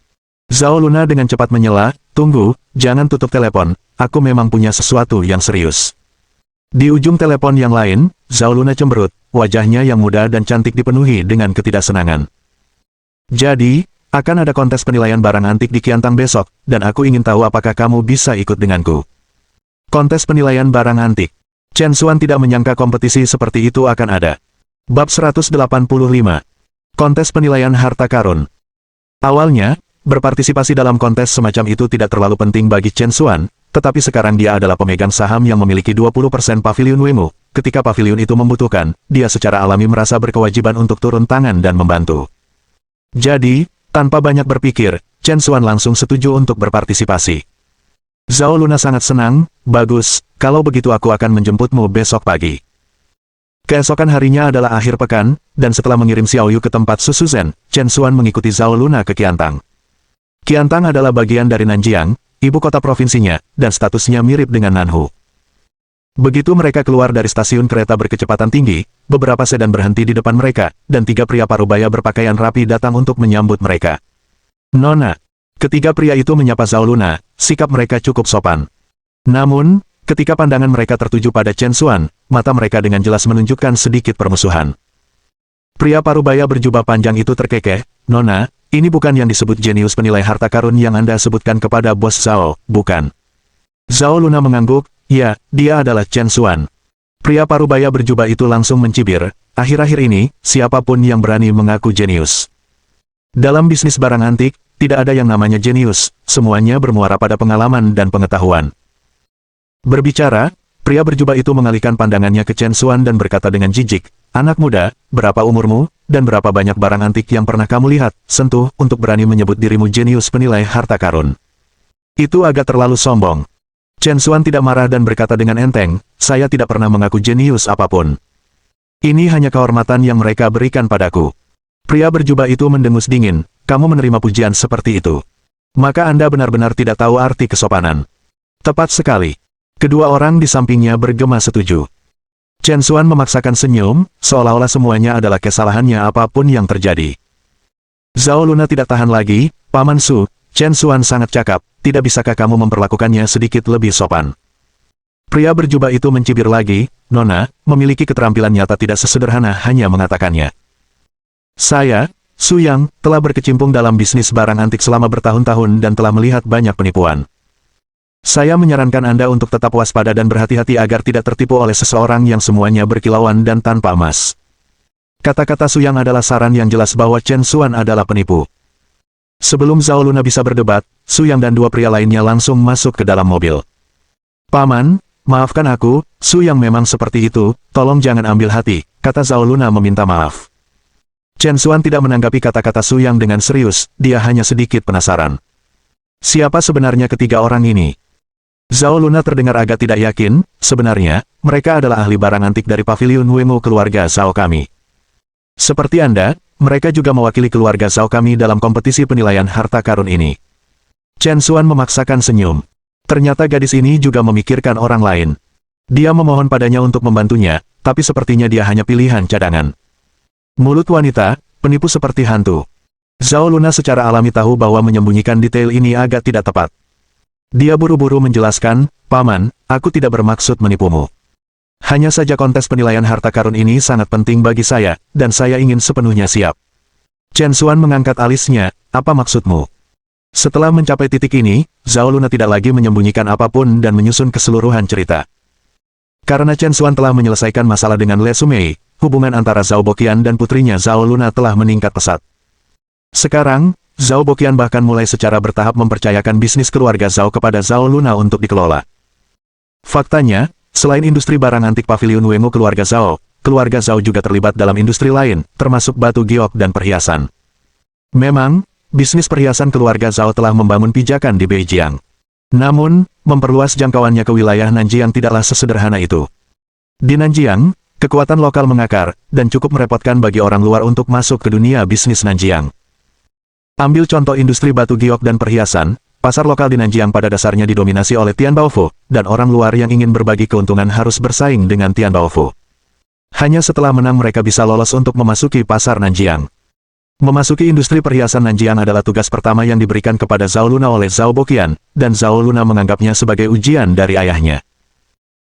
Zhao Luna dengan cepat menyela, "Tunggu, jangan tutup telepon, aku memang punya sesuatu yang serius." Di ujung telepon yang lain, Zhao Luna cemberut, wajahnya yang muda dan cantik dipenuhi dengan ketidaksenangan. "Jadi, akan ada kontes penilaian barang antik di Qiantang besok, dan aku ingin tahu apakah kamu bisa ikut denganku." Kontes penilaian barang antik. Chen Xuan tidak menyangka kompetisi seperti itu akan ada. Bab 185. Kontes penilaian harta karun. Awalnya, berpartisipasi dalam kontes semacam itu tidak terlalu penting bagi Chen Xuan, tetapi sekarang dia adalah pemegang saham yang memiliki 20% Pavilion Wemu. Ketika pavilion itu membutuhkan, dia secara alami merasa berkewajiban untuk turun tangan dan membantu. Jadi, tanpa banyak berpikir, Chen Xuan langsung setuju untuk berpartisipasi. Zhao Luna sangat senang, "Bagus, kalau begitu aku akan menjemputmu besok pagi." Keesokan harinya adalah akhir pekan, dan setelah mengirim Xiao Yu ke tempat Su Shuzhen, Chen Xuan mengikuti Zhao Luna ke Qiantang. Qiantang adalah bagian dari Nanjiang, ibu kota provinsinya, dan statusnya mirip dengan Nanhu. Begitu mereka keluar dari stasiun kereta berkecepatan tinggi, beberapa sedan berhenti di depan mereka, dan 3 pria parubaya berpakaian rapi datang untuk menyambut mereka. "Nona." Ketiga pria itu menyapa Zhao Luna, sikap mereka cukup sopan. Namun, ketika pandangan mereka tertuju pada Chen Xuan, mata mereka dengan jelas menunjukkan sedikit permusuhan. Pria parubaya berjubah panjang itu terkekeh, "Nona, ini bukan yang disebut jenius penilai harta karun yang Anda sebutkan kepada bos Zhao, bukan?" Zhao Luna mengangguk, "Ya, dia adalah Chen Xuan." Pria parubaya berjubah itu langsung mencibir, "Akhir-akhir ini, siapapun yang berani mengaku jenius. Dalam bisnis barang antik, tidak ada yang namanya jenius, semuanya bermuara pada pengalaman dan pengetahuan." Berbicara, pria berjubah itu mengalihkan pandangannya ke Chen Xuan dan berkata dengan jijik, "Anak muda, berapa umurmu, dan berapa banyak barang antik yang pernah kamu lihat, sentuh, untuk berani menyebut dirimu jenius penilai harta karun? Itu agak terlalu sombong." Chen Xuan tidak marah dan berkata dengan enteng, "Saya tidak pernah mengaku jenius apapun. Ini hanya kehormatan yang mereka berikan padaku." Pria berjubah itu mendengus dingin, "Kamu menerima pujian seperti itu? Maka Anda benar-benar tidak tahu arti kesopanan." "Tepat sekali." Kedua orang di sampingnya bergema setuju. Chen Xuan memaksakan senyum, seolah-olah semuanya adalah kesalahannya apapun yang terjadi. Zhao Luna tidak tahan lagi, "Paman Su, Chen Xuan sangat cakap, tidak bisakah kamu memperlakukannya sedikit lebih sopan?" Pria berjubah itu mencibir lagi, "Nona, memiliki keterampilan nyata tidak sesederhana hanya mengatakannya. Saya, Su Yang, telah berkecimpung dalam bisnis barang antik selama bertahun-tahun dan telah melihat banyak penipuan. Saya menyarankan Anda untuk tetap waspada dan berhati-hati agar tidak tertipu oleh seseorang yang semuanya berkilauan dan tanpa emas." Kata-kata Su Yang adalah saran yang jelas bahwa Chen Xuan adalah penipu. Sebelum Zhao Luna bisa berdebat, Su Yang dan 2 pria lainnya langsung masuk ke dalam mobil. "Paman, maafkan aku, Su Yang memang seperti itu, tolong jangan ambil hati," kata Zhao Luna meminta maaf. Chen Xuan tidak menanggapi kata-kata Su Yang dengan serius, dia hanya sedikit penasaran. Siapa sebenarnya ketiga orang ini? Zhao Luna terdengar agak tidak yakin, "Sebenarnya, mereka adalah ahli barang antik dari Pavilion Wemu keluarga Zhao kami. Seperti Anda, mereka juga mewakili keluarga Zhao kami dalam kompetisi penilaian harta karun ini." Chen Xuan memaksakan senyum. Ternyata gadis ini juga memikirkan orang lain. Dia memohon padanya untuk membantunya, tapi sepertinya dia hanya pilihan cadangan. Mulut wanita, penipu seperti hantu. Zhao Luna secara alami tahu bahwa menyembunyikan detail ini agak tidak tepat. Dia buru-buru menjelaskan, "Paman, aku tidak bermaksud menipumu. Hanya saja kontes penilaian harta karun ini sangat penting bagi saya, dan saya ingin sepenuhnya siap." Chen Xuan mengangkat alisnya, "Apa maksudmu?" Setelah mencapai titik ini, Zhao Luna tidak lagi menyembunyikan apapun dan menyusun keseluruhan cerita. Karena Chen Xuan telah menyelesaikan masalah dengan Le Sumei, hubungan antara Zhao Boqian dan putrinya Zhao Luna telah meningkat pesat. Sekarang, Zhao Boqian bahkan mulai secara bertahap mempercayakan bisnis keluarga Zhao kepada Zhao Luna untuk dikelola. Faktanya, Selain industri barang antik Paviliun Wengu keluarga Zhao juga terlibat dalam industri lain, termasuk batu giok dan perhiasan. Memang, bisnis perhiasan keluarga Zhao telah membangun pijakan di Beijing. Namun, memperluas jangkauannya ke wilayah Nanjiang tidaklah sesederhana itu. Di Nanjiang, kekuatan lokal mengakar, dan cukup merepotkan bagi orang luar untuk masuk ke dunia bisnis Nanjiang. Ambil contoh industri batu giok dan perhiasan, pasar lokal di Nanjiang pada dasarnya didominasi oleh Tian Baofu, dan orang luar yang ingin berbagi keuntungan harus bersaing dengan Tian Baofu. Hanya setelah menang mereka bisa lolos untuk memasuki pasar Nanjiang. Memasuki industri perhiasan Nanjiang adalah tugas pertama yang diberikan kepada Zhao Luna oleh Zhao Boqian, dan Zhao Luna menganggapnya sebagai ujian dari ayahnya.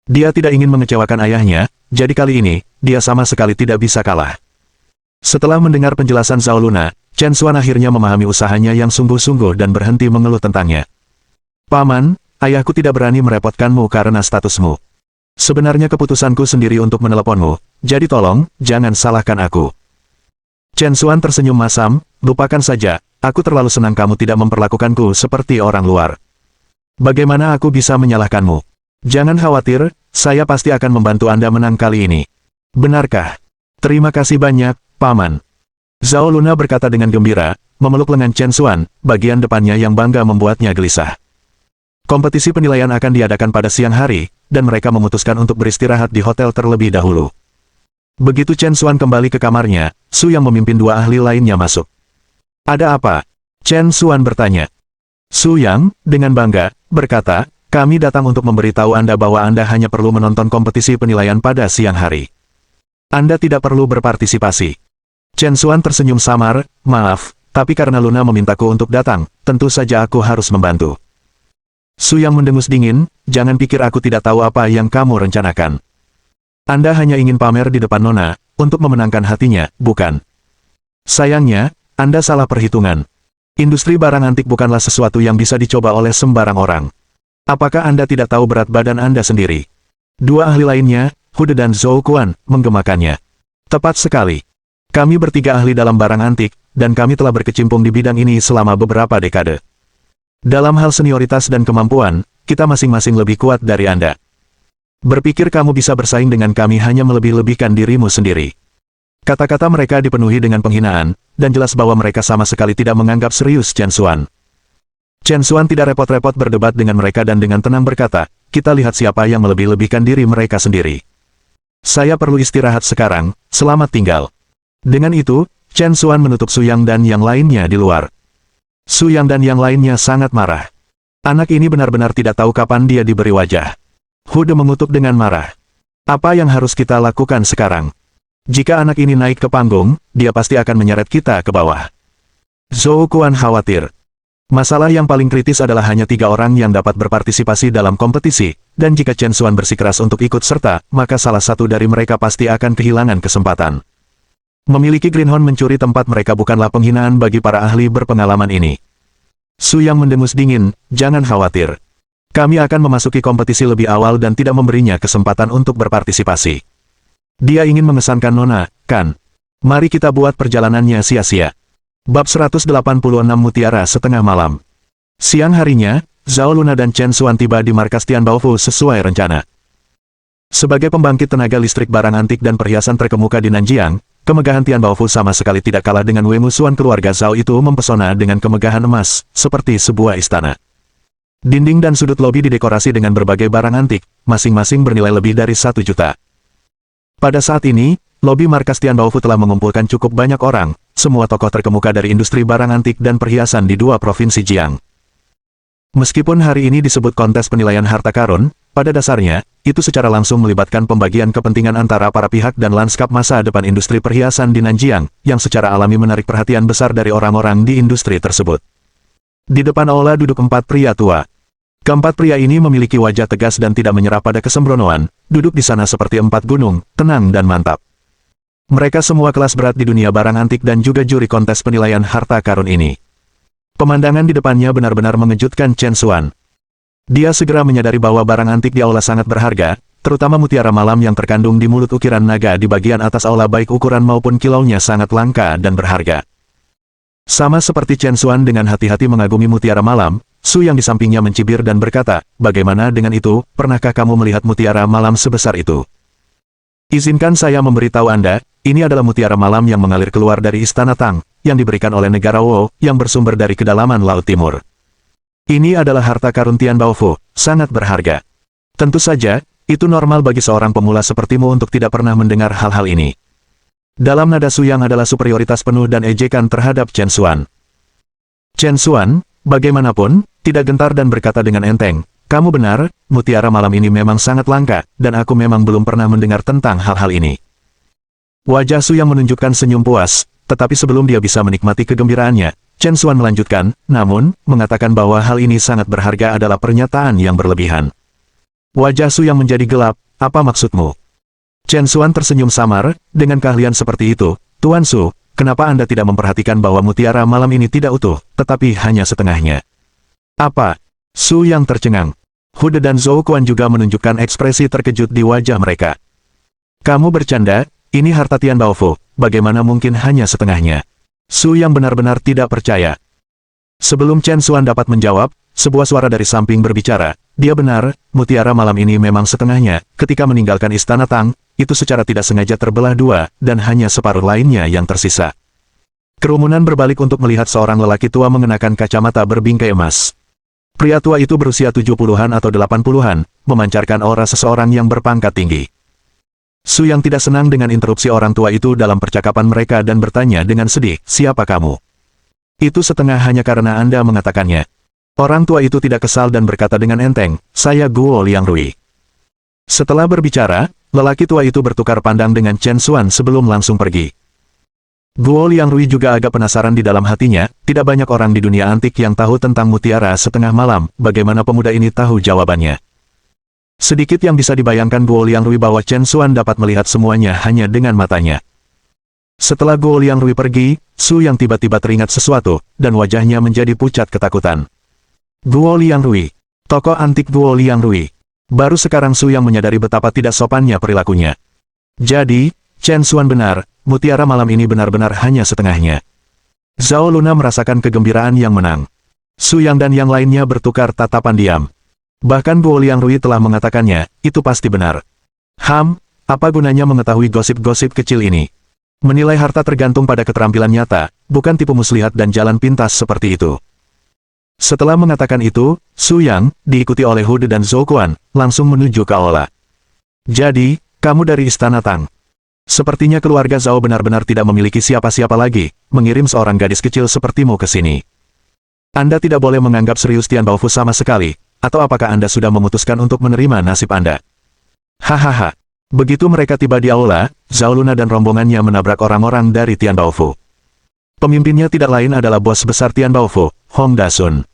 Dia tidak ingin mengecewakan ayahnya, jadi kali ini, dia sama sekali tidak bisa kalah. Setelah mendengar penjelasan Zhao Luna, Chen Xuan akhirnya memahami usahanya yang sungguh-sungguh dan berhenti mengeluh tentangnya. Paman, ayahku tidak berani merepotkanmu karena statusmu. Sebenarnya keputusanku sendiri untuk meneleponmu, jadi tolong, jangan salahkan aku. Chen Xuan tersenyum masam, lupakan saja, aku terlalu senang kamu tidak memperlakukanku seperti orang luar. Bagaimana aku bisa menyalahkanmu? Jangan khawatir, saya pasti akan membantu Anda menang kali ini. Benarkah? Terima kasih banyak, Paman. Zhao Luna berkata dengan gembira, memeluk lengan Chen Xuan, bagian depannya yang bangga membuatnya gelisah. Kompetisi penilaian akan diadakan pada siang hari, dan mereka memutuskan untuk beristirahat di hotel terlebih dahulu. Begitu Chen Xuan kembali ke kamarnya, Su yang memimpin dua ahli lainnya masuk. Ada apa? Chen Xuan bertanya. Su Yang, dengan bangga, berkata, kami datang untuk memberitahu Anda bahwa Anda hanya perlu menonton kompetisi penilaian pada siang hari. Anda tidak perlu berpartisipasi. Chen Xuan tersenyum samar, maaf, tapi karena Luna memintaku untuk datang, tentu saja aku harus membantu. Su Yang mendengus dingin, jangan pikir aku tidak tahu apa yang kamu rencanakan. Anda hanya ingin pamer di depan Nona, untuk memenangkan hatinya, bukan? Sayangnya, Anda salah perhitungan. Industri barang antik bukanlah sesuatu yang bisa dicoba oleh sembarang orang. Apakah Anda tidak tahu berat badan Anda sendiri? Dua ahli lainnya, Hude dan Zhou Quan, menggemakannya. Tepat sekali. Kami bertiga ahli dalam barang antik, dan kami telah berkecimpung di bidang ini selama beberapa dekade. Dalam hal senioritas dan kemampuan, kita masing-masing lebih kuat dari Anda. Berpikir kamu bisa bersaing dengan kami hanya melebih-lebihkan dirimu sendiri. Kata-kata mereka dipenuhi dengan penghinaan, dan jelas bahwa mereka sama sekali tidak menganggap serius Chen Xuan. Chen Xuan tidak repot-repot berdebat dengan mereka dan dengan tenang berkata, kita lihat siapa yang melebih-lebihkan diri mereka sendiri. Saya perlu istirahat sekarang, selamat tinggal. Dengan itu, Chen Xuan menutup Su Yang dan yang lainnya di luar. Su Yang dan yang lainnya sangat marah. Anak ini benar-benar tidak tahu kapan dia diberi wajah. Hude mengutuk dengan marah. Apa yang harus kita lakukan sekarang? Jika anak ini naik ke panggung, dia pasti akan menyeret kita ke bawah. Zhou Quan khawatir. Masalah yang paling kritis adalah hanya 3 orang yang dapat berpartisipasi dalam kompetisi, dan jika Chen Xuan bersikeras untuk ikut serta, maka salah satu dari mereka pasti akan kehilangan kesempatan. Memiliki Greenhorn mencuri tempat mereka bukanlah penghinaan bagi para ahli berpengalaman ini. Su Yang mendengus dingin, jangan khawatir. Kami akan memasuki kompetisi lebih awal dan tidak memberinya kesempatan untuk berpartisipasi. Dia ingin mengesankan Nona, kan? Mari kita buat perjalanannya sia-sia. Bab 186 Mutiara Setengah Malam. Siang harinya, Zhao Luna dan Chen Xuan tiba di markas Tian Baofu sesuai rencana. Sebagai pembangkit tenaga listrik barang antik dan perhiasan terkemuka di Nanjiang, kemegahan Tian Baofu sama sekali tidak kalah dengan Wei Musuan keluarga Zhao itu mempesona dengan kemegahan emas, seperti sebuah istana. Dinding dan sudut lobi didekorasi dengan berbagai barang antik, masing-masing bernilai lebih dari 1 juta. Pada saat ini, lobi markas Tian Baofu telah mengumpulkan cukup banyak orang, semua tokoh terkemuka dari industri barang antik dan perhiasan di 2 provinsi Jiang. Meskipun hari ini disebut kontes penilaian harta karun, pada dasarnya, itu secara langsung melibatkan pembagian kepentingan antara para pihak dan lanskap masa depan industri perhiasan di Nanjiang, yang secara alami menarik perhatian besar dari orang-orang di industri tersebut. Di depan aula duduk 4 pria tua. Keempat pria ini memiliki wajah tegas dan tidak menyerah pada kesembronoan, duduk di sana seperti 4 gunung, tenang dan mantap. Mereka semua kelas berat di dunia barang antik dan juga juri kontes penilaian harta karun ini. Pemandangan di depannya benar-benar mengejutkan Chen Xuan. Dia segera menyadari bahwa barang antik di aula sangat berharga, terutama mutiara malam yang terkandung di mulut ukiran naga di bagian atas aula baik ukuran maupun kilaunya sangat langka dan berharga. Sama seperti Chen Xuan dengan hati-hati mengagumi mutiara malam, Su yang di sampingnya mencibir dan berkata, bagaimana dengan itu, pernahkah kamu melihat mutiara malam sebesar itu? Izinkan saya memberitahu Anda, ini adalah mutiara malam yang mengalir keluar dari Istana Tang, yang diberikan oleh negara Wo, yang bersumber dari kedalaman Laut Timur. Ini adalah harta karun Tian Baofu, sangat berharga. Tentu saja, itu normal bagi seorang pemula sepertimu untuk tidak pernah mendengar hal-hal ini. Dalam nada Su yang adalah superioritas penuh dan ejekan terhadap Chen Xuan. Chen Xuan, bagaimanapun, tidak gentar dan berkata dengan enteng, kamu benar, mutiara malam ini memang sangat langka, dan aku memang belum pernah mendengar tentang hal-hal ini. Wajah Su yang menunjukkan senyum puas, tetapi sebelum dia bisa menikmati kegembiraannya, Chen Xuan melanjutkan, namun, mengatakan bahwa hal ini sangat berharga adalah pernyataan yang berlebihan. Wajah Su yang menjadi gelap, apa maksudmu? Chen Xuan tersenyum samar, dengan keahlian seperti itu, Tuan Su, kenapa Anda tidak memperhatikan bahwa mutiara malam ini tidak utuh, tetapi hanya setengahnya? Apa? Su yang tercengang. Hude dan Zhou Quan juga menunjukkan ekspresi terkejut di wajah mereka. Kamu bercanda, ini harta Tian Baofu, bagaimana mungkin hanya setengahnya? Su yang benar-benar tidak percaya. Sebelum Chen Xuan dapat menjawab, sebuah suara dari samping berbicara, dia benar, mutiara malam ini memang setengahnya, ketika meninggalkan Istana Tang, itu secara tidak sengaja terbelah dua, dan hanya separuh lainnya yang tersisa. Kerumunan berbalik untuk melihat seorang lelaki tua mengenakan kacamata berbingkai emas. Pria tua itu berusia 70-an atau 80-an, memancarkan aura seseorang yang berpangkat tinggi. Su yang tidak senang dengan interupsi orang tua itu dalam percakapan mereka dan bertanya dengan sedih, siapa kamu? Itu setengah hanya karena Anda mengatakannya. Orang tua itu tidak kesal dan berkata dengan enteng, saya Guo Liangrui. Setelah berbicara, lelaki tua itu bertukar pandang dengan Chen Xuan sebelum langsung pergi. Guo Liangrui juga agak penasaran di dalam hatinya, tidak banyak orang di dunia antik yang tahu tentang mutiara setengah malam, bagaimana pemuda ini tahu jawabannya. Sedikit yang bisa dibayangkan Guo Liangrui bahwa Chen Xuan dapat melihat semuanya hanya dengan matanya. Setelah Guo Liangrui pergi, Su yang tiba-tiba teringat sesuatu, dan wajahnya menjadi pucat ketakutan. Guo Liangrui, tokoh antik Guo Liangrui. Baru sekarang Su yang menyadari betapa tidak sopannya perilakunya. Jadi, Chen Xuan benar, mutiara malam ini benar-benar hanya setengahnya. Zhao Luna merasakan kegembiraan yang menang. Su Yang dan yang lainnya bertukar tatapan diam. Bahkan Guo Liangrui telah mengatakannya, itu pasti benar. Apa gunanya mengetahui gosip-gosip kecil ini? Menilai harta tergantung pada keterampilan nyata, bukan tipu muslihat dan jalan pintas seperti itu. Setelah mengatakan itu, Su Yang, diikuti oleh Hude dan Zhou Quan, langsung menuju ke aula. Jadi, kamu dari Istana Tang. Sepertinya keluarga Zhao benar-benar tidak memiliki siapa-siapa lagi, mengirim seorang gadis kecil sepertimu ke sini. Anda tidak boleh menganggap serius Tian Baofu sama sekali, atau apakah Anda sudah memutuskan untuk menerima nasib Anda? Hahaha. Begitu mereka tiba di aula, Zhao Luna dan rombongannya menabrak orang-orang dari Tian Baofu. Pemimpinnya tidak lain adalah bos besar Tian Baofu, Hong Dasun.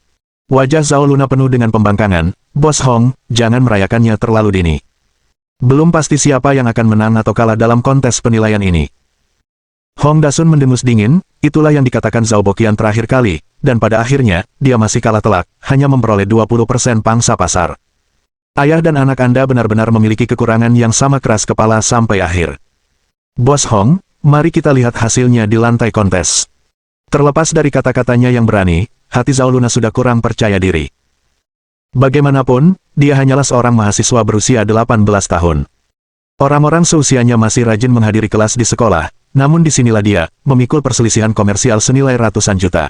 Wajah Zhao Luna penuh dengan pembangkangan, Bos Hong, jangan merayakannya terlalu dini. Belum pasti siapa yang akan menang atau kalah dalam kontes penilaian ini. Hong Dasun mendengus dingin, itulah yang dikatakan Zhao Boqian terakhir kali, dan pada akhirnya, dia masih kalah telak, hanya memperoleh 20% pangsa pasar. Ayah dan anak Anda benar-benar memiliki kekurangan yang sama keras kepala sampai akhir. Bos Hong, mari kita lihat hasilnya di lantai kontes. Terlepas dari kata-katanya yang berani, hati Zhao Luna sudah kurang percaya diri. Bagaimanapun, dia hanyalah seorang mahasiswa berusia 18 tahun. Orang-orang seusianya masih rajin menghadiri kelas di sekolah, namun disinilah dia, memikul perselisihan komersial senilai ratusan juta.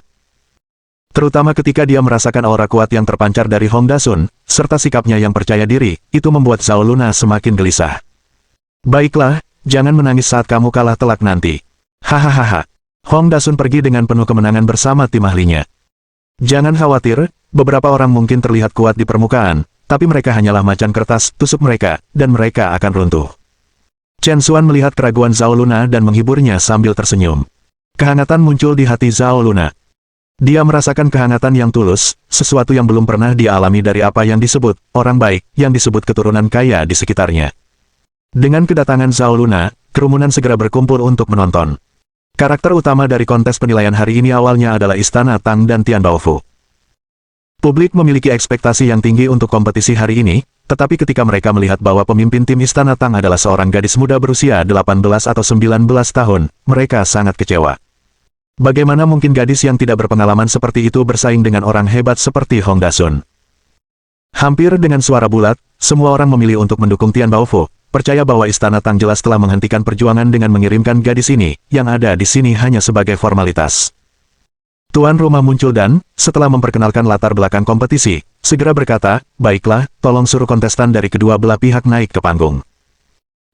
Terutama ketika dia merasakan aura kuat yang terpancar dari Hong Dasun, serta sikapnya yang percaya diri, itu membuat Zhao Luna semakin gelisah. Baiklah, jangan menangis saat kamu kalah telak nanti. Hahaha. Hong Dasun pergi dengan penuh kemenangan bersama tim ahlinya. Jangan khawatir, beberapa orang mungkin terlihat kuat di permukaan, tapi mereka hanyalah macan kertas, tusuk mereka, dan mereka akan runtuh. Chen Xuan melihat keraguan Zhao Luna dan menghiburnya sambil tersenyum. Kehangatan muncul di hati Zhao Luna. Dia merasakan kehangatan yang tulus, sesuatu yang belum pernah dia alami dari apa yang disebut orang baik, yang disebut keturunan kaya di sekitarnya. Dengan kedatangan Zhao Luna, kerumunan segera berkumpul untuk menonton. Karakter utama dari kontes penilaian hari ini awalnya adalah Istana Tang dan Tian Baofu. Publik memiliki ekspektasi yang tinggi untuk kompetisi hari ini, tetapi ketika mereka melihat bahwa pemimpin tim Istana Tang adalah seorang gadis muda berusia 18 atau 19 tahun, mereka sangat kecewa. Bagaimana mungkin gadis yang tidak berpengalaman seperti itu bersaing dengan orang hebat seperti Hong Dasun? Hampir dengan suara bulat, semua orang memilih untuk mendukung Tian Baofu, percaya bahwa Istana Tang jelas telah menghentikan perjuangan dengan mengirimkan gadis ini, yang ada di sini hanya sebagai formalitas. Tuan rumah muncul dan, setelah memperkenalkan latar belakang kompetisi, segera berkata, baiklah, tolong suruh kontestan dari kedua belah pihak naik ke panggung.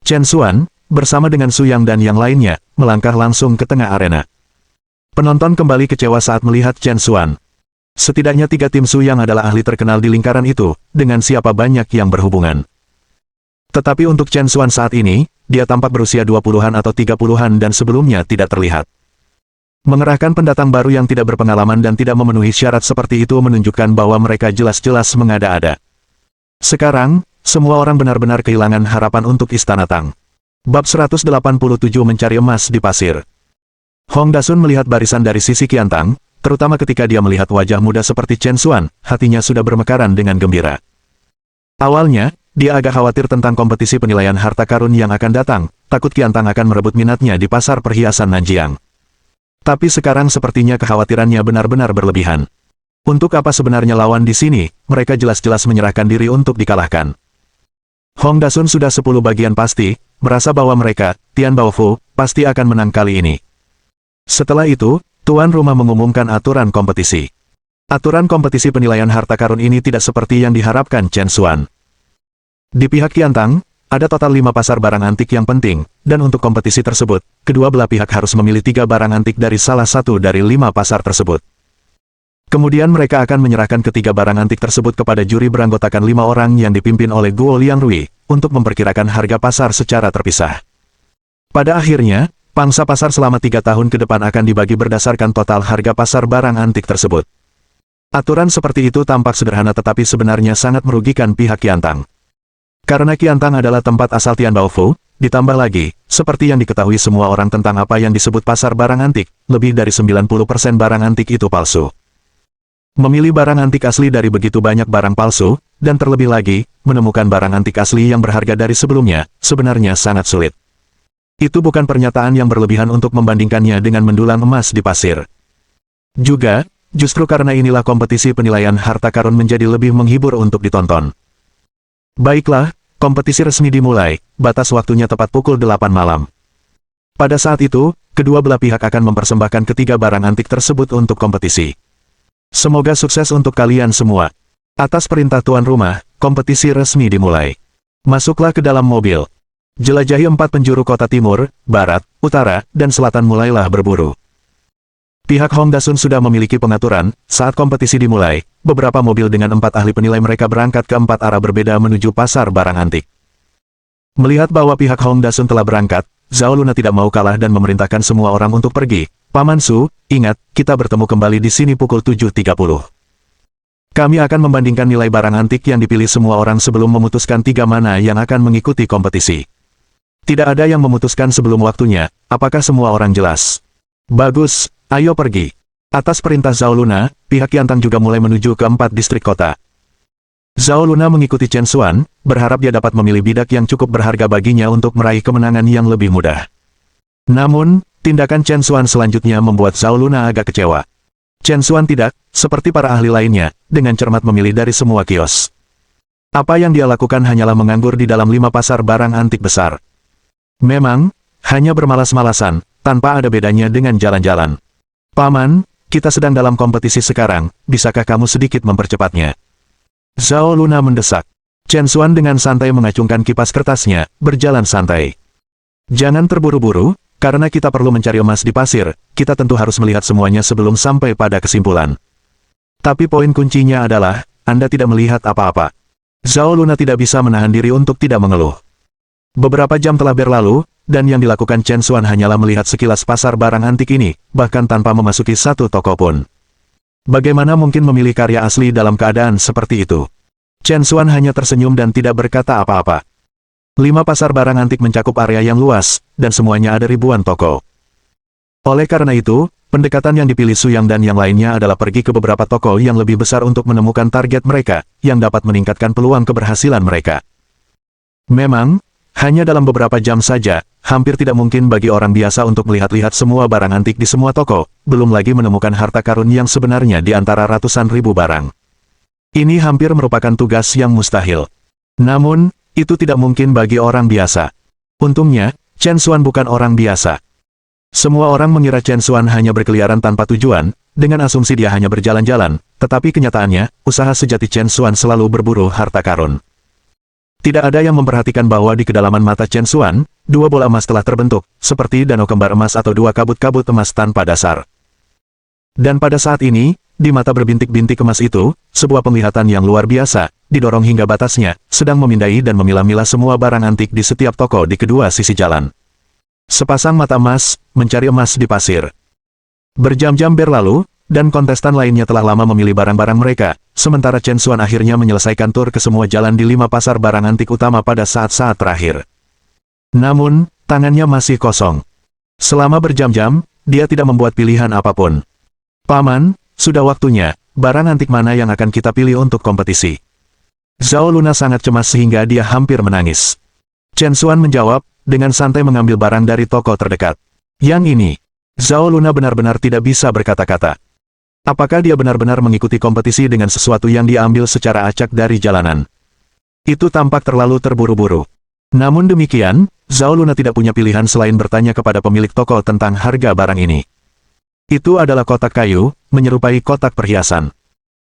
Chen Xuan, bersama dengan Su Yang dan yang lainnya, melangkah langsung ke tengah arena. Penonton kembali kecewa saat melihat Chen Xuan. Setidaknya 3 tim Su Yang adalah ahli terkenal di lingkaran itu, dengan siapa banyak yang berhubungan. Tetapi untuk Chen Xuan saat ini, dia tampak berusia 20-an atau 30-an dan sebelumnya tidak terlihat. Mengerahkan pendatang baru yang tidak berpengalaman dan tidak memenuhi syarat seperti itu menunjukkan bahwa mereka jelas-jelas mengada-ada. Sekarang, semua orang benar-benar kehilangan harapan untuk Istana Tang. Bab 187 mencari emas di pasir. Hong Dasun melihat barisan dari sisi Qiantang, terutama ketika dia melihat wajah muda seperti Chen Xuan, hatinya sudah bermekaran dengan gembira. Awalnya, dia agak khawatir tentang kompetisi penilaian harta karun yang akan datang, takut Qiantang akan merebut minatnya di pasar perhiasan Nanjiang. Tapi sekarang sepertinya kekhawatirannya benar-benar berlebihan. Untuk apa sebenarnya lawan di sini, mereka jelas-jelas menyerahkan diri untuk dikalahkan. Hong Dasun sudah 10 bagian pasti, merasa bahwa mereka, Tian Baofu, pasti akan menang kali ini. Setelah itu, tuan rumah mengumumkan aturan kompetisi. Aturan kompetisi penilaian harta karun ini tidak seperti yang diharapkan Chen Xuan. Di pihak Qiantang, ada total 5 pasar barang antik yang penting, dan untuk kompetisi tersebut, kedua belah pihak harus memilih 3 barang antik dari salah satu dari 5 pasar tersebut. Kemudian mereka akan menyerahkan ketiga barang antik tersebut kepada juri beranggotakan 5 orang yang dipimpin oleh Guo Liangrui, untuk memperkirakan harga pasar secara terpisah. Pada akhirnya, pangsa pasar selama 3 tahun ke depan akan dibagi berdasarkan total harga pasar barang antik tersebut. Aturan seperti itu tampak sederhana tetapi sebenarnya sangat merugikan pihak Qiantang. Karena Qiantang adalah tempat asal Tian Baofu, ditambah lagi, seperti yang diketahui semua orang tentang apa yang disebut pasar barang antik, lebih dari 90% barang antik itu palsu. Memilih barang antik asli dari begitu banyak barang palsu, dan terlebih lagi, menemukan barang antik asli yang berharga dari sebelumnya, sebenarnya sangat sulit. Itu bukan pernyataan yang berlebihan untuk membandingkannya dengan mendulang emas di pasir. Juga, justru karena inilah kompetisi penilaian harta karun menjadi lebih menghibur untuk ditonton. Baiklah, kompetisi resmi dimulai, batas waktunya tepat pukul 8 malam. Pada saat itu, kedua belah pihak akan mempersembahkan ketiga barang antik tersebut untuk kompetisi. Semoga sukses untuk kalian semua. Atas perintah tuan rumah, kompetisi resmi dimulai. Masuklah ke dalam mobil. Jelajahi 4 penjuru kota timur, barat, utara, dan selatan mulailah berburu. Pihak Hong Dasun sudah memiliki pengaturan, saat kompetisi dimulai, beberapa mobil dengan 4 ahli penilai mereka berangkat ke 4 arah berbeda menuju pasar barang antik. Melihat bahwa pihak Hong Dasun telah berangkat, Zhao Luna tidak mau kalah dan memerintahkan semua orang untuk pergi. Paman Su, ingat, kita bertemu kembali di sini pukul 7.30. Kami akan membandingkan nilai barang antik yang dipilih semua orang sebelum memutuskan 3 mana yang akan mengikuti kompetisi. Tidak ada yang memutuskan sebelum waktunya, apakah semua orang jelas? Bagus, ayo pergi. Atas perintah Zhao Luna, pihak Qiantang juga mulai menuju ke 4 distrik kota. Zhao Luna mengikuti Chen Xuan, berharap dia dapat memilih bidak yang cukup berharga baginya untuk meraih kemenangan yang lebih mudah. Namun, tindakan Chen Xuan selanjutnya membuat Zhao Luna agak kecewa. Chen Xuan tidak, seperti para ahli lainnya, dengan cermat memilih dari semua kios. Apa yang dia lakukan hanyalah menganggur di dalam 5 pasar barang antik besar. Memang, hanya bermalas-malasan, tanpa ada bedanya dengan jalan-jalan. Paman, kita sedang dalam kompetisi sekarang, bisakah kamu sedikit mempercepatnya? Zhao Luna mendesak. Chen Xuan dengan santai mengacungkan kipas kertasnya, berjalan santai. Jangan terburu-buru, karena kita perlu mencari emas di pasir, kita tentu harus melihat semuanya sebelum sampai pada kesimpulan. Tapi poin kuncinya adalah, Anda tidak melihat apa-apa. Zhao Luna tidak bisa menahan diri untuk tidak mengeluh. Beberapa jam telah berlalu, dan yang dilakukan Chen Xuan hanyalah melihat sekilas pasar barang antik ini, bahkan tanpa memasuki satu toko pun. Bagaimana mungkin memilih karya asli dalam keadaan seperti itu? Chen Xuan hanya tersenyum dan tidak berkata apa-apa. 5 pasar barang antik mencakup area yang luas, dan semuanya ada ribuan toko. Oleh karena itu, pendekatan yang dipilih Su Yang dan yang lainnya adalah pergi ke beberapa toko yang lebih besar untuk menemukan target mereka, yang dapat meningkatkan peluang keberhasilan mereka. Memang, Hanya dalam beberapa jam saja, hampir tidak mungkin bagi orang biasa untuk melihat-lihat semua barang antik di semua toko, belum lagi menemukan harta karun yang sebenarnya di antara ratusan ribu barang. Ini hampir merupakan tugas yang mustahil. Namun, itu tidak mungkin bagi orang biasa. Untungnya, Chen Xuan bukan orang biasa. Semua orang mengira Chen Xuan hanya berkeliaran tanpa tujuan, dengan asumsi dia hanya berjalan-jalan, tetapi kenyataannya, usaha sejati Chen Xuan selalu berburu harta karun. Tidak ada yang memperhatikan bahwa di kedalaman mata Chen Xuan, dua bola emas telah terbentuk, seperti danau kembar emas atau dua kabut-kabut emas tanpa dasar. Dan pada saat ini, di mata berbintik-bintik emas itu, sebuah penglihatan yang luar biasa, didorong hingga batasnya, sedang memindai dan memilah-milah semua barang antik di setiap toko di kedua sisi jalan. Sepasang mata emas, mencari emas di pasir. Berjam-jam berlalu, dan kontestan lainnya telah lama memilih barang-barang mereka, sementara Chen Xuan akhirnya menyelesaikan tur ke semua jalan di 5 pasar barang antik utama pada saat-saat terakhir. Namun, tangannya masih kosong. Selama berjam-jam, dia tidak membuat pilihan apapun. Paman, sudah waktunya, barang antik mana yang akan kita pilih untuk kompetisi? Zhao Luna sangat cemas sehingga dia hampir menangis. Chen Xuan menjawab, dengan santai mengambil barang dari toko terdekat. Yang ini, Zhao Luna benar-benar tidak bisa berkata-kata. Apakah dia benar-benar mengikuti kompetisi dengan sesuatu yang diambil secara acak dari jalanan? Itu tampak terlalu terburu-buru. Namun demikian, Zhao Luna tidak punya pilihan selain bertanya kepada pemilik toko tentang harga barang ini. Itu adalah kotak kayu, menyerupai kotak perhiasan.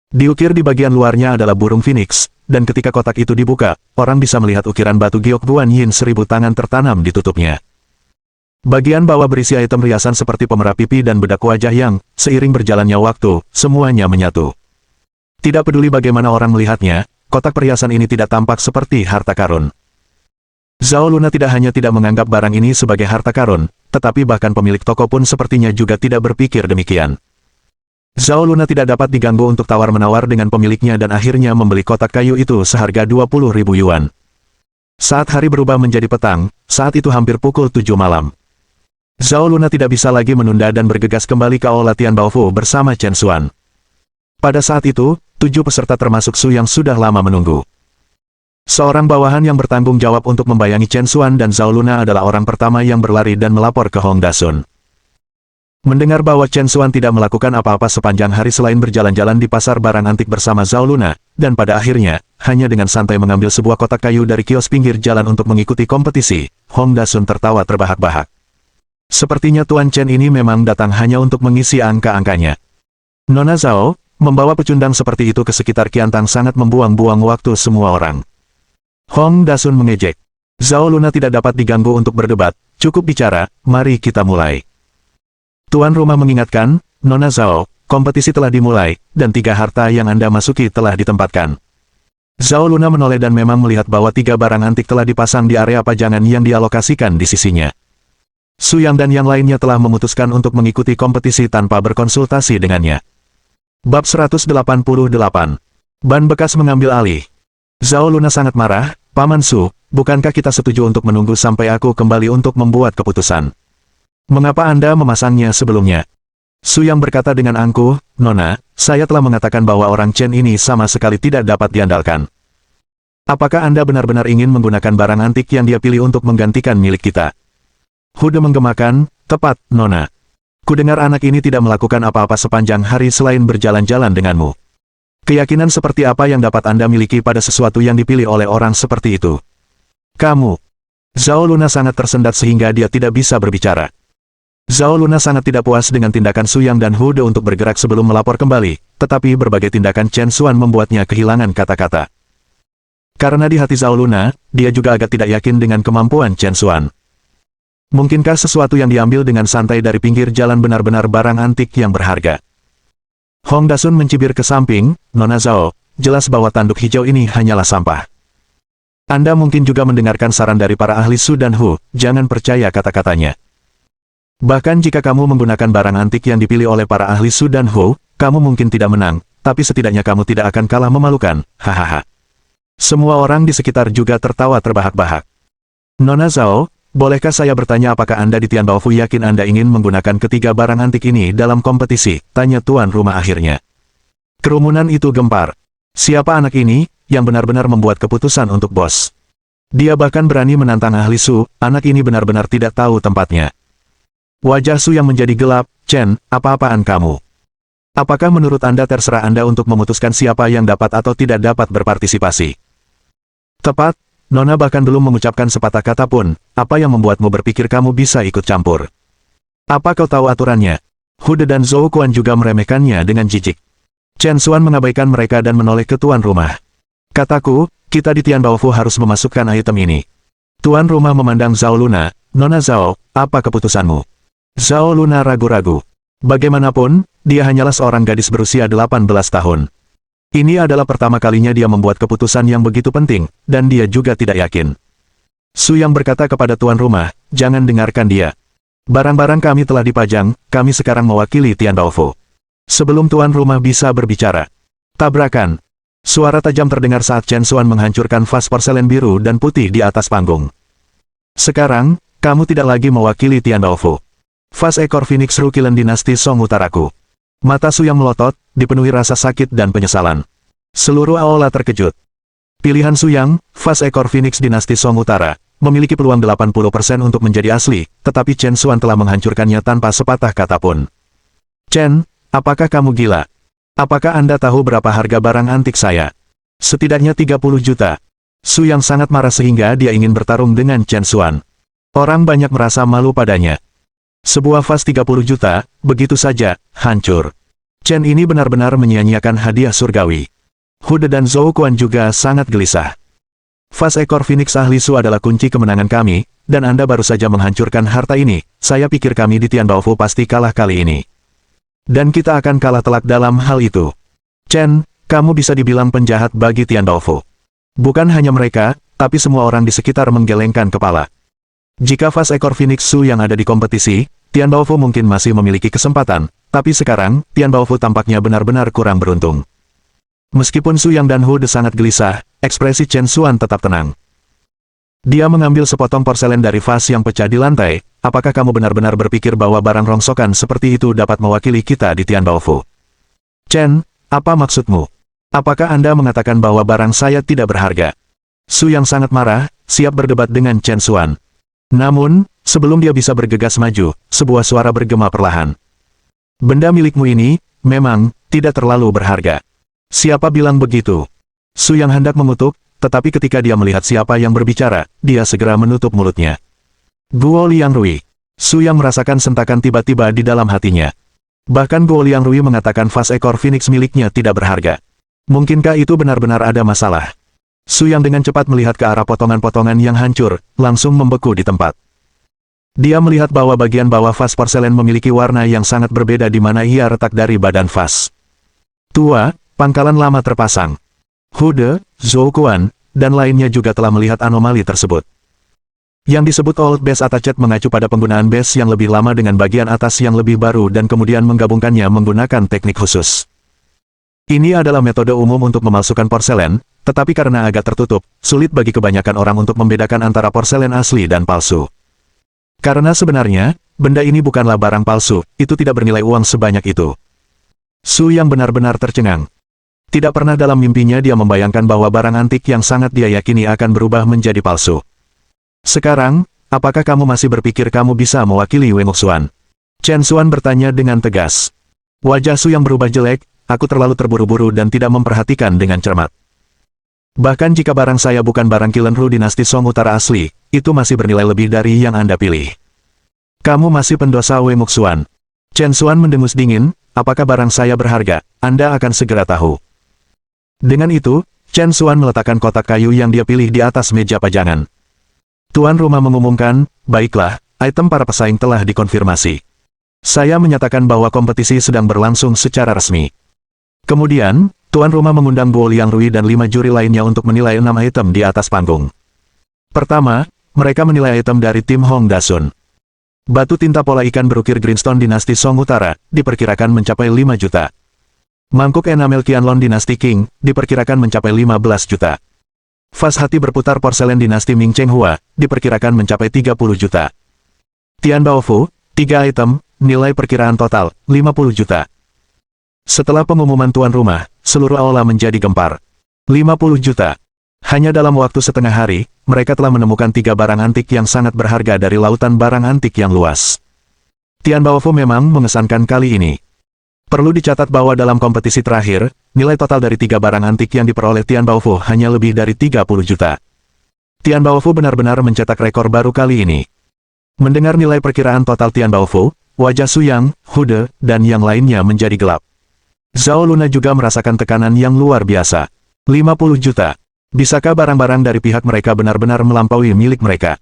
Diukir di bagian luarnya adalah burung phoenix, dan ketika kotak itu dibuka, orang bisa melihat ukiran batu giok Guan Yin 1000 tangan tertanam di tutupnya. Bagian bawah berisi item riasan seperti pemerah pipi dan bedak wajah yang, seiring berjalannya waktu, semuanya menyatu. Tidak peduli bagaimana orang melihatnya, kotak perhiasan ini tidak tampak seperti harta karun. Zhao Luna tidak hanya tidak menganggap barang ini sebagai harta karun, tetapi bahkan pemilik toko pun sepertinya juga tidak berpikir demikian. Zhao Luna tidak dapat diganggu untuk tawar-menawar dengan pemiliknya dan akhirnya membeli kotak kayu itu seharga 20.000 yuan. Saat hari berubah menjadi petang, saat itu hampir pukul 7 malam. Zhao Luna tidak bisa lagi menunda dan bergegas kembali ke aula Tian Baofu bersama Chen Xuan. Pada saat itu, 7 peserta termasuk Su yang sudah lama menunggu. Seorang bawahan yang bertanggung jawab untuk membayangi Chen Xuan dan Zhao Luna adalah orang pertama yang berlari dan melapor ke Hong Dasun. Mendengar bahwa Chen Xuan tidak melakukan apa-apa sepanjang hari selain berjalan-jalan di pasar barang antik bersama Zhao Luna, dan pada akhirnya, hanya dengan santai mengambil sebuah kotak kayu dari kios pinggir jalan untuk mengikuti kompetisi, Hong Dasun tertawa terbahak-bahak. Sepertinya Tuan Chen ini memang datang hanya untuk mengisi angka-angkanya. Nona Zhao, membawa pecundang seperti itu ke sekitar Qiantang sangat membuang-buang waktu semua orang. Hong Dasun mengejek. Zhao Luna tidak dapat diganggu untuk berdebat, cukup bicara, mari kita mulai. Tuan rumah mengingatkan, Nona Zhao, kompetisi telah dimulai, dan 3 harta yang Anda masuki telah ditempatkan. Zhao Luna menoleh dan memang melihat bahwa 3 barang antik telah dipasang di area pajangan yang dialokasikan di sisinya. Su Yang dan yang lainnya telah memutuskan untuk mengikuti kompetisi tanpa berkonsultasi dengannya. Bab 188. Ban bekas mengambil alih. Zhao Luna sangat marah, Paman Su, bukankah kita setuju untuk menunggu sampai aku kembali untuk membuat keputusan? Mengapa Anda memasangnya sebelumnya? Su Yang berkata dengan angkuh, Nona, saya telah mengatakan bahwa orang Chen ini sama sekali tidak dapat diandalkan. Apakah Anda benar-benar ingin menggunakan barang antik yang dia pilih untuk menggantikan milik kita? Hude menggemakan, tepat, Nona. Kudengar anak ini tidak melakukan apa-apa sepanjang hari selain berjalan-jalan denganmu. Keyakinan seperti apa yang dapat Anda miliki pada sesuatu yang dipilih oleh orang seperti itu? Kamu. Zhao Luna sangat tersendat sehingga dia tidak bisa berbicara. Zhao Luna sangat tidak puas dengan tindakan Su Yang dan Hude untuk bergerak sebelum melapor kembali, tetapi berbagai tindakan Chen Xuan membuatnya kehilangan kata-kata. Karena di hati Zhao Luna, dia juga agak tidak yakin dengan kemampuan Chen Xuan. Mungkinkah sesuatu yang diambil dengan santai dari pinggir jalan benar-benar barang antik yang berharga? Hong Dasun mencibir ke samping, Nona Zhao, jelas bahwa tanduk hijau ini hanyalah sampah. Anda mungkin juga mendengarkan saran dari para ahli Su dan Hu, jangan percaya kata-katanya. Bahkan jika kamu menggunakan barang antik yang dipilih oleh para ahli Su dan Hu, kamu mungkin tidak menang, tapi setidaknya kamu tidak akan kalah memalukan, hahaha. Semua orang di sekitar juga tertawa terbahak-bahak. Nona Zhao, bolehkah saya bertanya apakah Anda di Tian Baofu yakin Anda ingin menggunakan ketiga barang antik ini dalam kompetisi? Tanya tuan rumah akhirnya. Kerumunan itu gempar. Siapa anak ini, yang benar-benar membuat keputusan untuk bos? Dia bahkan berani menantang ahli Su, anak ini benar-benar tidak tahu tempatnya. Wajah Su yang menjadi gelap, Chen, apa-apaan kamu? Apakah menurut Anda terserah Anda untuk memutuskan siapa yang dapat atau tidak dapat berpartisipasi? Tepat, Nona bahkan belum mengucapkan sepatah kata pun, apa yang membuatmu berpikir kamu bisa ikut campur? Apa kau tahu aturannya? Hude dan Zhou Quan juga meremehkannya dengan jijik. Chen Xuan mengabaikan mereka dan menoleh ke tuan rumah. Kataku, kita di Tian Baofu harus memasukkan item ini. Tuan rumah memandang Zhao Luna, Nona Zhao, apa keputusanmu? Zhao Luna ragu-ragu. Bagaimanapun, dia hanyalah seorang gadis berusia 18 tahun. Ini adalah pertama kalinya dia membuat keputusan yang begitu penting, dan dia juga tidak yakin. Su yang berkata kepada tuan rumah, jangan dengarkan dia. Barang-barang kami telah dipajang, kami sekarang mewakili Tian Baofu. Sebelum tuan rumah bisa berbicara. Tabrakan. Suara tajam terdengar saat Chen Xuan menghancurkan vas porselen biru dan putih di atas panggung. Sekarang, kamu tidak lagi mewakili Tian Baofu. Vas ekor Phoenix Rukilen dinasti Song Utaraku. Mata Su yang melotot, dipenuhi rasa sakit dan penyesalan. Seluruh aula terkejut. Pilihan Su Yang, vas ekor Phoenix dinasti Song Utara, memiliki peluang 80% untuk menjadi asli, tetapi Chen Xuan telah menghancurkannya tanpa sepatah kata pun. Chen, apakah kamu gila? Apakah Anda tahu berapa harga barang antik saya? Setidaknya 30 juta. Su Yang sangat marah sehingga dia ingin bertarung dengan Chen Xuan. Orang banyak merasa malu padanya. Sebuah vas 30 juta, begitu saja, hancur. Chen ini benar-benar menyia-nyiakan hadiah surgawi. Hude dan Zhou Quan juga sangat gelisah. Vas ekor Phoenix ahli Su adalah kunci kemenangan kami, dan Anda baru saja menghancurkan harta ini. Saya pikir kami di Tian Baofu pasti kalah kali ini. Dan kita akan kalah telak dalam hal itu. Chen, kamu bisa dibilang penjahat bagi Tian Baofu. Bukan hanya mereka, tapi semua orang di sekitar menggelengkan kepala. Jika vas ekor Phoenix Su yang ada di kompetisi, Tian Baofu mungkin masih memiliki kesempatan, tapi sekarang, Tian Baofu tampaknya benar-benar kurang beruntung. Meskipun Su Yang dan Hude sangat gelisah, ekspresi Chen Xuan tetap tenang. Dia mengambil sepotong porselen dari vas yang pecah di lantai. Apakah kamu benar-benar berpikir bahwa barang rongsokan seperti itu dapat mewakili kita di Tian Baofu? Chen, apa maksudmu? Apakah Anda mengatakan bahwa barang saya tidak berharga? Su Yang sangat marah, siap berdebat dengan Chen Xuan. Namun, sebelum dia bisa bergegas maju, sebuah suara bergema perlahan. Benda milikmu ini, memang, tidak terlalu berharga. Siapa bilang begitu? Su Yang hendak mengutuk, tetapi ketika dia melihat siapa yang berbicara, dia segera menutup mulutnya. Guo Liangrui. Su Yang merasakan sentakan tiba-tiba di dalam hatinya. Bahkan Guo Liangrui mengatakan vas ekor Phoenix miliknya tidak berharga. Mungkinkah itu benar-benar ada masalah? Su Yang dengan cepat melihat ke arah potongan-potongan yang hancur, langsung membeku di tempat. Dia melihat bahwa bagian bawah vas porselen memiliki warna yang sangat berbeda di mana ia retak dari badan vas. Tua, pangkalan lama terpasang. Hude, Zhou Quan, dan lainnya juga telah melihat anomali tersebut. Yang disebut Old Base Attached mengacu pada penggunaan base yang lebih lama dengan bagian atas yang lebih baru dan kemudian menggabungkannya menggunakan teknik khusus. Ini adalah metode umum untuk memalsukan porselen, tetapi karena agak tertutup, sulit bagi kebanyakan orang untuk membedakan antara porselen asli dan palsu. Karena sebenarnya, benda ini bukanlah barang palsu, itu tidak bernilai uang sebanyak itu. Su Yang benar-benar tercengang. Tidak pernah dalam mimpinya dia membayangkan bahwa barang antik yang sangat dia yakini akan berubah menjadi palsu. Sekarang, apakah kamu masih berpikir kamu bisa mewakili Wei Muxuan? Chen Xuan bertanya dengan tegas. Wajah Su Yang berubah jelek, aku terlalu terburu-buru dan tidak memperhatikan dengan cermat. Bahkan jika barang saya bukan barang Qianru dinasti Song Utara asli, itu masih bernilai lebih dari yang Anda pilih. Kamu masih pendosa Wei Muxuan. Chen Xuan mendengus dingin, apakah barang saya berharga? Anda akan segera tahu. Dengan itu, Chen Xuan meletakkan kotak kayu yang dia pilih di atas meja pajangan. Tuan rumah mengumumkan, baiklah, item para pesaing telah dikonfirmasi. Saya menyatakan bahwa kompetisi sedang berlangsung secara resmi. Kemudian, tuan rumah mengundang Guo Liangrui dan 5 juri lainnya untuk menilai 6 item di atas panggung. Pertama, mereka menilai item dari tim Hong Dasun. Batu tinta pola ikan berukir Greenstone dinasti Song Utara, diperkirakan mencapai 5 juta. Mangkuk enamel Qianlong dinasti Qing, diperkirakan mencapai 15 juta. Vas hati berputar porselen dinasti Ming Chenghua, diperkirakan mencapai 30 juta. Tian Baofu, 3 item, nilai perkiraan total, 50 juta. Setelah pengumuman tuan rumah, seluruh aula menjadi gempar. 50 juta. Hanya dalam waktu setengah hari, mereka telah menemukan 3 barang antik yang sangat berharga dari lautan barang antik yang luas. Tian Baofu memang mengesankan kali ini. Perlu dicatat bahwa dalam kompetisi terakhir, nilai total dari 3 barang antik yang diperoleh Tian Baofu hanya lebih dari 30 juta. Tian Baofu benar-benar mencetak rekor baru kali ini. Mendengar nilai perkiraan total Tian Baofu, wajah Su Yang, Hude, dan yang lainnya menjadi gelap. Zhao Luna juga merasakan tekanan yang luar biasa. 50 juta. Bisakah barang-barang dari pihak mereka benar-benar melampaui milik mereka?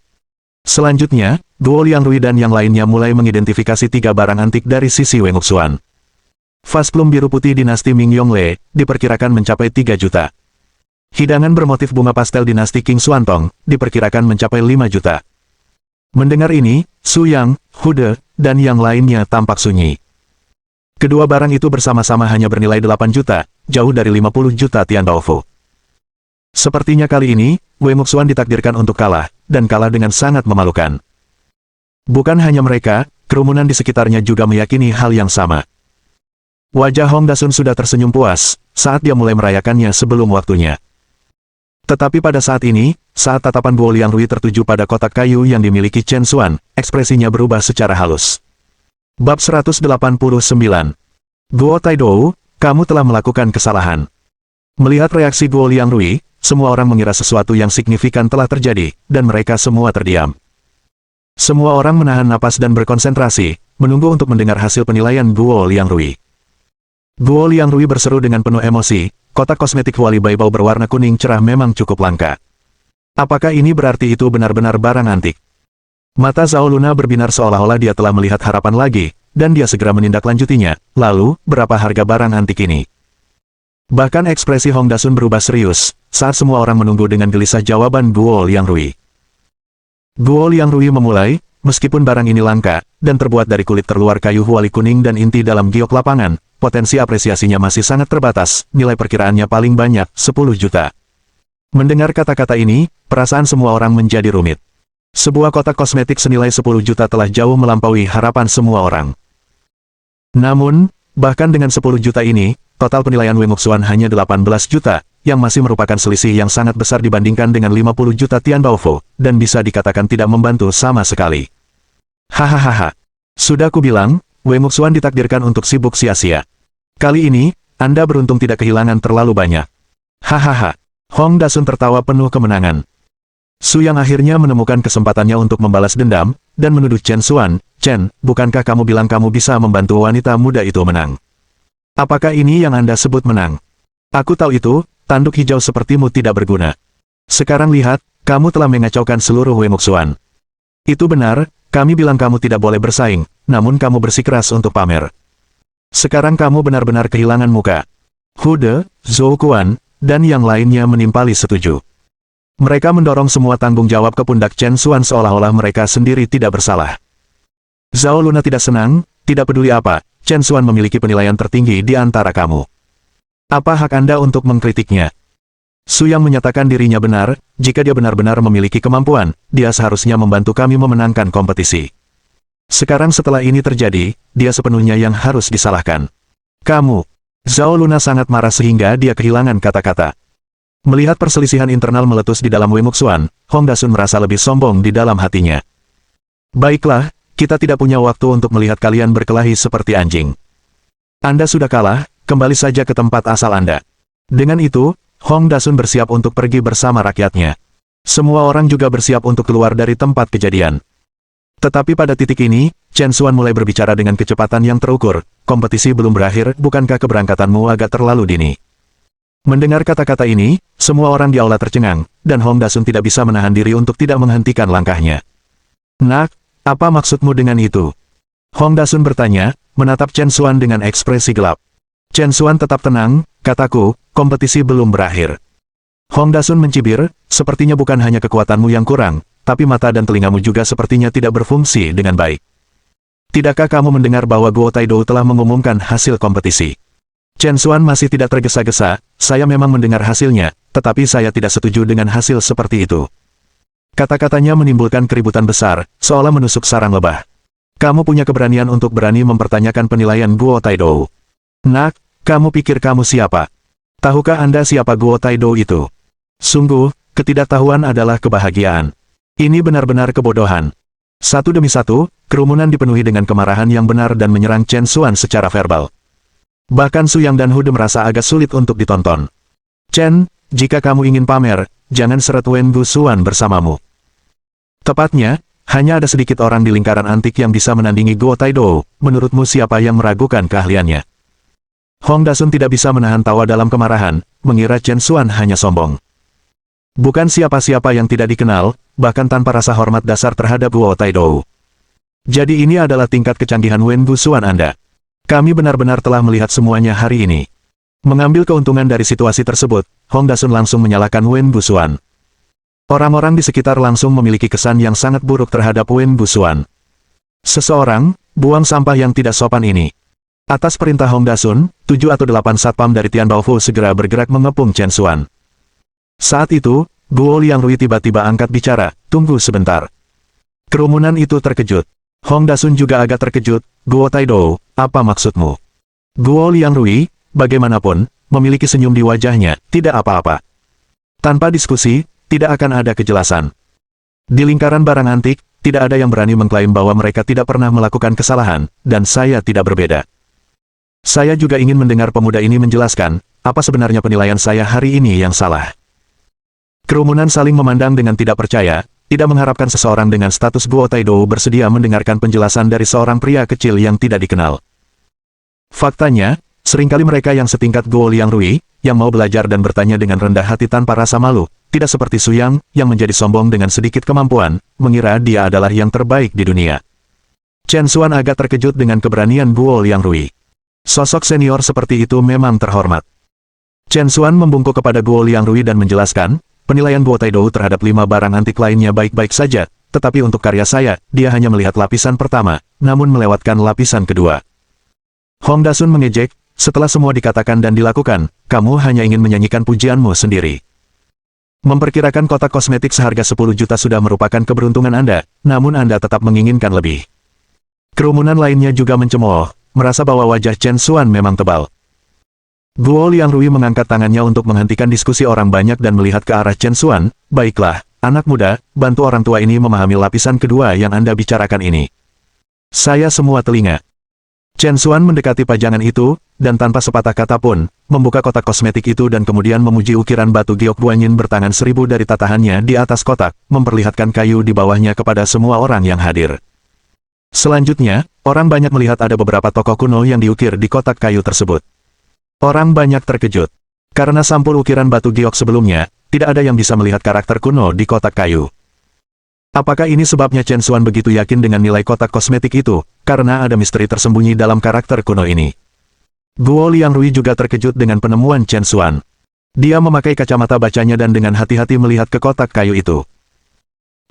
Selanjutnya, Guo Liangrui dan yang lainnya mulai mengidentifikasi 3 barang antik dari sisi Wei Muxuan. Vas plum biru putih dinasti Ming Yongle diperkirakan mencapai 3 juta. Hidangan bermotif bunga pastel dinasti King Xuantong diperkirakan mencapai 5 juta. Mendengar ini, Su Yang, Hude, dan yang lainnya tampak sunyi. Kedua barang itu bersama-sama hanya bernilai 8 juta, jauh dari 50 juta Tian Baofu. Sepertinya kali ini, Wei Muxuan ditakdirkan untuk kalah, dan kalah dengan sangat memalukan. Bukan hanya mereka, kerumunan di sekitarnya juga meyakini hal yang sama. Wajah Hong Dasun sudah tersenyum puas, saat dia mulai merayakannya sebelum waktunya. Tetapi pada saat ini, saat tatapan Guo Liangrui tertuju pada kotak kayu yang dimiliki Chen Xuan, ekspresinya berubah secara halus. Bab 189. Guo Taidou, kamu telah melakukan kesalahan. Melihat reaksi Guo Liangrui, semua orang mengira sesuatu yang signifikan telah terjadi, dan mereka semua terdiam. Semua orang menahan napas dan berkonsentrasi, menunggu untuk mendengar hasil penilaian Guo Liangrui. Guo Liangrui berseru dengan penuh emosi, kotak kosmetik Huali Baibao berwarna kuning cerah memang cukup langka. Apakah ini berarti itu benar-benar barang antik? Mata Zhao Luna berbinar seolah-olah dia telah melihat harapan lagi, dan dia segera menindaklanjutinya. Lalu, berapa harga barang antik ini? Bahkan ekspresi Hong Dasun berubah serius, saat semua orang menunggu dengan gelisah jawaban Guo Liangrui. Guo Liangrui memulai, meskipun barang ini langka, dan terbuat dari kulit terluar kayu Huali kuning dan inti dalam giok lapangan, potensi apresiasinya masih sangat terbatas, nilai perkiraannya paling banyak, 10 juta. Mendengar kata-kata ini, perasaan semua orang menjadi rumit. Sebuah kotak kosmetik senilai 10 juta telah jauh melampaui harapan semua orang. Namun, bahkan dengan 10 juta ini, total penilaian Wei Muxuan hanya 18 juta, yang masih merupakan selisih yang sangat besar dibandingkan dengan 50 juta Tian Baofu, dan bisa dikatakan tidak membantu sama sekali. Hahaha. Sudah kubilang, Wei Muxuan ditakdirkan untuk sibuk sia-sia. Kali ini, Anda beruntung tidak kehilangan terlalu banyak. Hahaha. Hong Dasun tertawa penuh kemenangan. Su Yang akhirnya menemukan kesempatannya untuk membalas dendam, dan menuduh Chen Xuan, Chen, bukankah kamu bilang kamu bisa membantu wanita muda itu menang? Apakah ini yang Anda sebut menang? Aku tahu itu, tanduk hijau sepertimu tidak berguna. Sekarang lihat, kamu telah mengacaukan seluruh Wei Muxuan. Itu benar, kami bilang kamu tidak boleh bersaing, namun kamu bersikeras untuk pamer. Sekarang kamu benar-benar kehilangan muka. Hude, Zhou Kuan, dan yang lainnya menimpali setuju. Mereka mendorong semua tanggung jawab ke pundak Chen Xuan seolah-olah mereka sendiri tidak bersalah. Zhao Luna tidak senang, tidak peduli apa, Chen Xuan memiliki penilaian tertinggi di antara kamu. Apa hak Anda untuk mengkritiknya? Su Yang menyatakan dirinya benar, jika dia benar-benar memiliki kemampuan, dia seharusnya membantu kami memenangkan kompetisi. Sekarang setelah ini terjadi, dia sepenuhnya yang harus disalahkan. Kamu. Zhao Luna sangat marah sehingga dia kehilangan kata-kata. Melihat perselisihan internal meletus di dalam Wei Muxuan, Hong Dasun merasa lebih sombong di dalam hatinya. Baiklah, kita tidak punya waktu untuk melihat kalian berkelahi seperti anjing. Anda sudah kalah, kembali saja ke tempat asal Anda. Dengan itu, Hong Dasun bersiap untuk pergi bersama rakyatnya. Semua orang juga bersiap untuk keluar dari tempat kejadian. Tetapi pada titik ini, Chen Xuan mulai berbicara dengan kecepatan yang terukur. Kompetisi belum berakhir, bukankah keberangkatanmu agak terlalu dini? Mendengar kata-kata ini, semua orang di aula tercengang, dan Hong Dasun tidak bisa menahan diri untuk tidak menghentikan langkahnya. Nak, apa maksudmu dengan itu? Hong Dasun bertanya, menatap Chen Xuan dengan ekspresi gelap. Chen Xuan tetap tenang, kataku, kompetisi belum berakhir. Hong Dasun mencibir, sepertinya bukan hanya kekuatanmu yang kurang, tapi mata dan telingamu juga sepertinya tidak berfungsi dengan baik. Tidakkah kamu mendengar bahwa Guo Taidou telah mengumumkan hasil kompetisi? Chen Xuan masih tidak tergesa-gesa, saya memang mendengar hasilnya, tetapi saya tidak setuju dengan hasil seperti itu. Kata-katanya menimbulkan keributan besar, seolah menusuk sarang lebah. Kamu punya keberanian untuk berani mempertanyakan penilaian Guo Taidou. Nak, kamu pikir kamu siapa? Tahukah Anda siapa Guo Taidou itu? Sungguh, ketidaktahuan adalah kebahagiaan. Ini benar-benar kebodohan. Satu demi satu, kerumunan dipenuhi dengan kemarahan yang benar dan menyerang Chen Xuan secara verbal. Bahkan Su Yang dan Hude merasa agak sulit untuk ditonton. Chen, jika kamu ingin pamer, jangan seret Wen Gusuan bersamamu. Tepatnya, hanya ada sedikit orang di lingkaran antik yang bisa menandingi Guo Taidou. Menurutmu siapa yang meragukan keahliannya? Hong Dasun tidak bisa menahan tawa dalam kemarahan, mengira Chen Xuan hanya sombong. Bukan siapa-siapa yang tidak dikenal, bahkan tanpa rasa hormat dasar terhadap Guo Taidou. Jadi ini adalah tingkat kecanggihan Wen Gusuan Anda. Kami benar-benar telah melihat semuanya hari ini. Mengambil keuntungan dari situasi tersebut, Hong Dasun langsung menyalahkan Wen Gusuan. Orang-orang di sekitar langsung memiliki kesan yang sangat buruk terhadap Wen Gusuan. Seseorang, buang sampah yang tidak sopan ini. Atas perintah Hong Dasun, 7 atau 8 satpam dari Tian Baofu segera bergerak mengepung Chen Xuan. Saat itu, Guo Liangrui tiba-tiba angkat bicara, tunggu sebentar. Kerumunan itu terkejut. Hong Dasun juga agak terkejut, Guo Taidou, apa maksudmu? Guo Liangrui, bagaimanapun, memiliki senyum di wajahnya, tidak apa-apa. Tanpa diskusi, tidak akan ada kejelasan. Di lingkaran barang antik, tidak ada yang berani mengklaim bahwa mereka tidak pernah melakukan kesalahan, dan saya tidak berbeda. Saya juga ingin mendengar pemuda ini menjelaskan, apa sebenarnya penilaian saya hari ini yang salah. Kerumunan saling memandang dengan tidak percaya, tidak mengharapkan seseorang dengan status Guo Taidou bersedia mendengarkan penjelasan dari seorang pria kecil yang tidak dikenal. Faktanya, seringkali mereka yang setingkat Guo Liangrui, yang mau belajar dan bertanya dengan rendah hati tanpa rasa malu, tidak seperti Su Yang, yang menjadi sombong dengan sedikit kemampuan, mengira dia adalah yang terbaik di dunia. Chen Xuan agak terkejut dengan keberanian Guo Liangrui. Sosok senior seperti itu memang terhormat. Chen Xuan membungkuk kepada Guo Liangrui dan menjelaskan, penilaian Guo Taidou terhadap 5 barang antik lainnya baik-baik saja, tetapi untuk karya saya, dia hanya melihat lapisan pertama, namun melewatkan lapisan kedua. Hong Dasun mengejek, setelah semua dikatakan dan dilakukan, kamu hanya ingin menyanyikan pujianmu sendiri. Memperkirakan kotak kosmetik seharga 10 juta sudah merupakan keberuntungan Anda, namun Anda tetap menginginkan lebih. Kerumunan lainnya juga mencemooh, merasa bahwa wajah Chen Xuan memang tebal. Guo Liangrui mengangkat tangannya untuk menghentikan diskusi orang banyak dan melihat ke arah Chen Xuan. Baiklah, anak muda, bantu orang tua ini memahami lapisan kedua yang Anda bicarakan ini. Saya semua telinga. Chen Xuan mendekati pajangan itu, dan tanpa sepatah kata pun, membuka kotak kosmetik itu dan kemudian memuji ukiran batu giok Guanyin bertangan 1000 dari tatahannya di atas kotak, memperlihatkan kayu di bawahnya kepada semua orang yang hadir. Selanjutnya, orang banyak melihat ada beberapa tokoh kuno yang diukir di kotak kayu tersebut. Orang banyak terkejut. Karena sampul ukiran batu giok sebelumnya, tidak ada yang bisa melihat karakter kuno di kotak kayu. Apakah ini sebabnya Chen Xuan begitu yakin dengan nilai kotak kosmetik itu, karena ada misteri tersembunyi dalam karakter kuno ini? Guo Liangrui juga terkejut dengan penemuan Chen Xuan. Dia memakai kacamata bacanya dan dengan hati-hati melihat ke kotak kayu itu.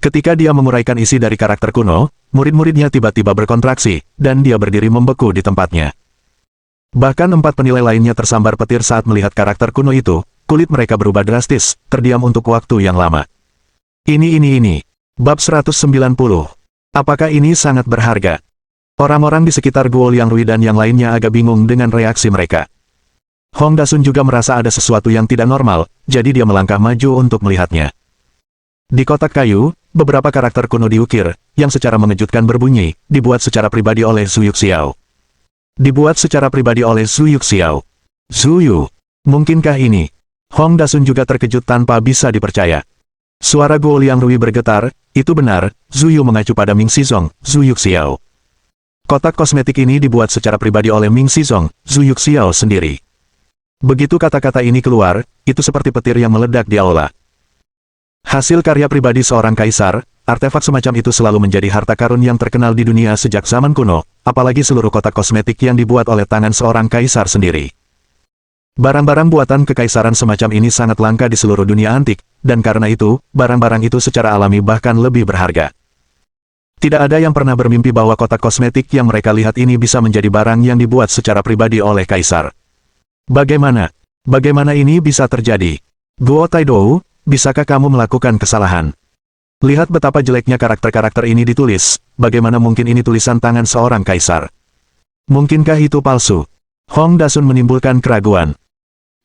Ketika dia menguraikan isi dari karakter kuno, murid-muridnya tiba-tiba berkontraksi, dan dia berdiri membeku di tempatnya. Bahkan 4 penilai lainnya tersambar petir saat melihat karakter kuno itu, kulit mereka berubah drastis, terdiam untuk waktu yang lama. Ini. Bab 190. Apakah ini sangat berharga? Orang-orang di sekitar Guo Liangrui dan yang lainnya agak bingung dengan reaksi mereka. Hong Dasun juga merasa ada sesuatu yang tidak normal, jadi dia melangkah maju untuk melihatnya. Di kotak kayu, beberapa karakter kuno diukir, yang secara mengejutkan berbunyi, dibuat secara pribadi oleh Zhu Yuxiao. Dibuat secara pribadi oleh Zhu Yuxiao. Zhu Yu. Mungkinkah ini? Hong Dasun juga terkejut tanpa bisa dipercaya. Suara Guo Liangrui bergetar, itu benar, Zhu Yu mengacu pada Ming Xizong, Zhu Yuxiao. Kotak kosmetik ini dibuat secara pribadi oleh Ming Xizong, Zhu Yuxiao sendiri. Begitu kata-kata ini keluar, itu seperti petir yang meledak di aula. Hasil karya pribadi seorang kaisar, artefak semacam itu selalu menjadi harta karun yang terkenal di dunia sejak zaman kuno, apalagi seluruh kotak kosmetik yang dibuat oleh tangan seorang kaisar sendiri. Barang-barang buatan kekaisaran semacam ini sangat langka di seluruh dunia antik, dan karena itu, barang-barang itu secara alami bahkan lebih berharga. Tidak ada yang pernah bermimpi bahwa kotak kosmetik yang mereka lihat ini bisa menjadi barang yang dibuat secara pribadi oleh kaisar. Bagaimana ini bisa terjadi? Guo Taidou, bisakah kamu melakukan kesalahan? Lihat betapa jeleknya karakter-karakter ini ditulis, bagaimana mungkin ini tulisan tangan seorang kaisar? Mungkinkah itu palsu? Hong Dasun menimbulkan keraguan.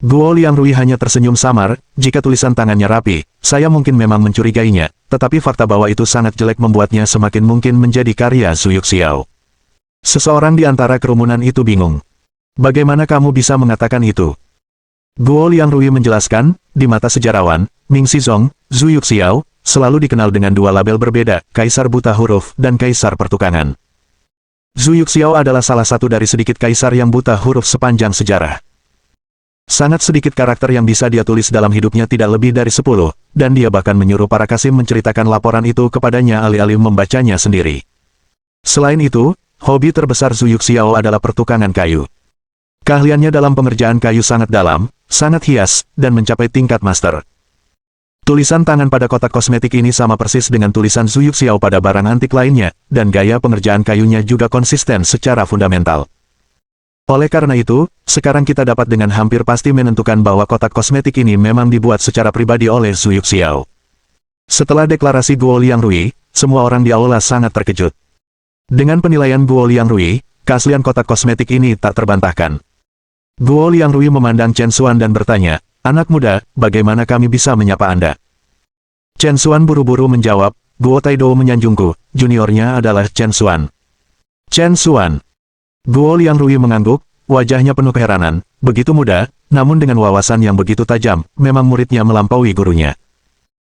Guo Liangrui hanya tersenyum samar, jika tulisan tangannya rapi, saya mungkin memang mencurigainya, tetapi fakta bahwa itu sangat jelek membuatnya semakin mungkin menjadi karya Zhu Yuxiao. Seseorang di antara kerumunan itu bingung. Bagaimana kamu bisa mengatakan itu? Guo Liangrui menjelaskan, di mata sejarawan, Ming Xizong, Zhu Yuxiao, selalu dikenal dengan dua label berbeda, Kaisar Buta Huruf dan Kaisar Pertukangan. Zhu Yuxiao adalah salah satu dari sedikit kaisar yang buta huruf sepanjang sejarah. Sangat sedikit karakter yang bisa dia tulis dalam hidupnya tidak lebih dari 10, dan dia bahkan menyuruh para kasim menceritakan laporan itu kepadanya alih-alih membacanya sendiri. Selain itu, hobi terbesar Zhu Yuxiao adalah pertukangan kayu. Keahliannya dalam pengerjaan kayu sangat dalam, sangat hias, dan mencapai tingkat master. Tulisan tangan pada kotak kosmetik ini sama persis dengan tulisan Zhu Yuxiao pada barang antik lainnya, dan gaya pengerjaan kayunya juga konsisten secara fundamental. Oleh karena itu, sekarang kita dapat dengan hampir pasti menentukan bahwa kotak kosmetik ini memang dibuat secara pribadi oleh Zhu Yuxiao. Setelah deklarasi Guo Liangrui, semua orang di aula sangat terkejut. Dengan penilaian Guo Liangrui, keaslian kotak kosmetik ini tak terbantahkan. Guo Liangrui memandang Chen Xuan dan bertanya, "Anak muda, bagaimana kami bisa menyapa Anda?" Chen Xuan buru-buru menjawab, "Guo Taidou menyanjungku, juniornya adalah Chen Xuan." Chen Xuan. Guo Liangrui mengangguk, wajahnya penuh keheranan, begitu muda, namun dengan wawasan yang begitu tajam, memang muridnya melampaui gurunya.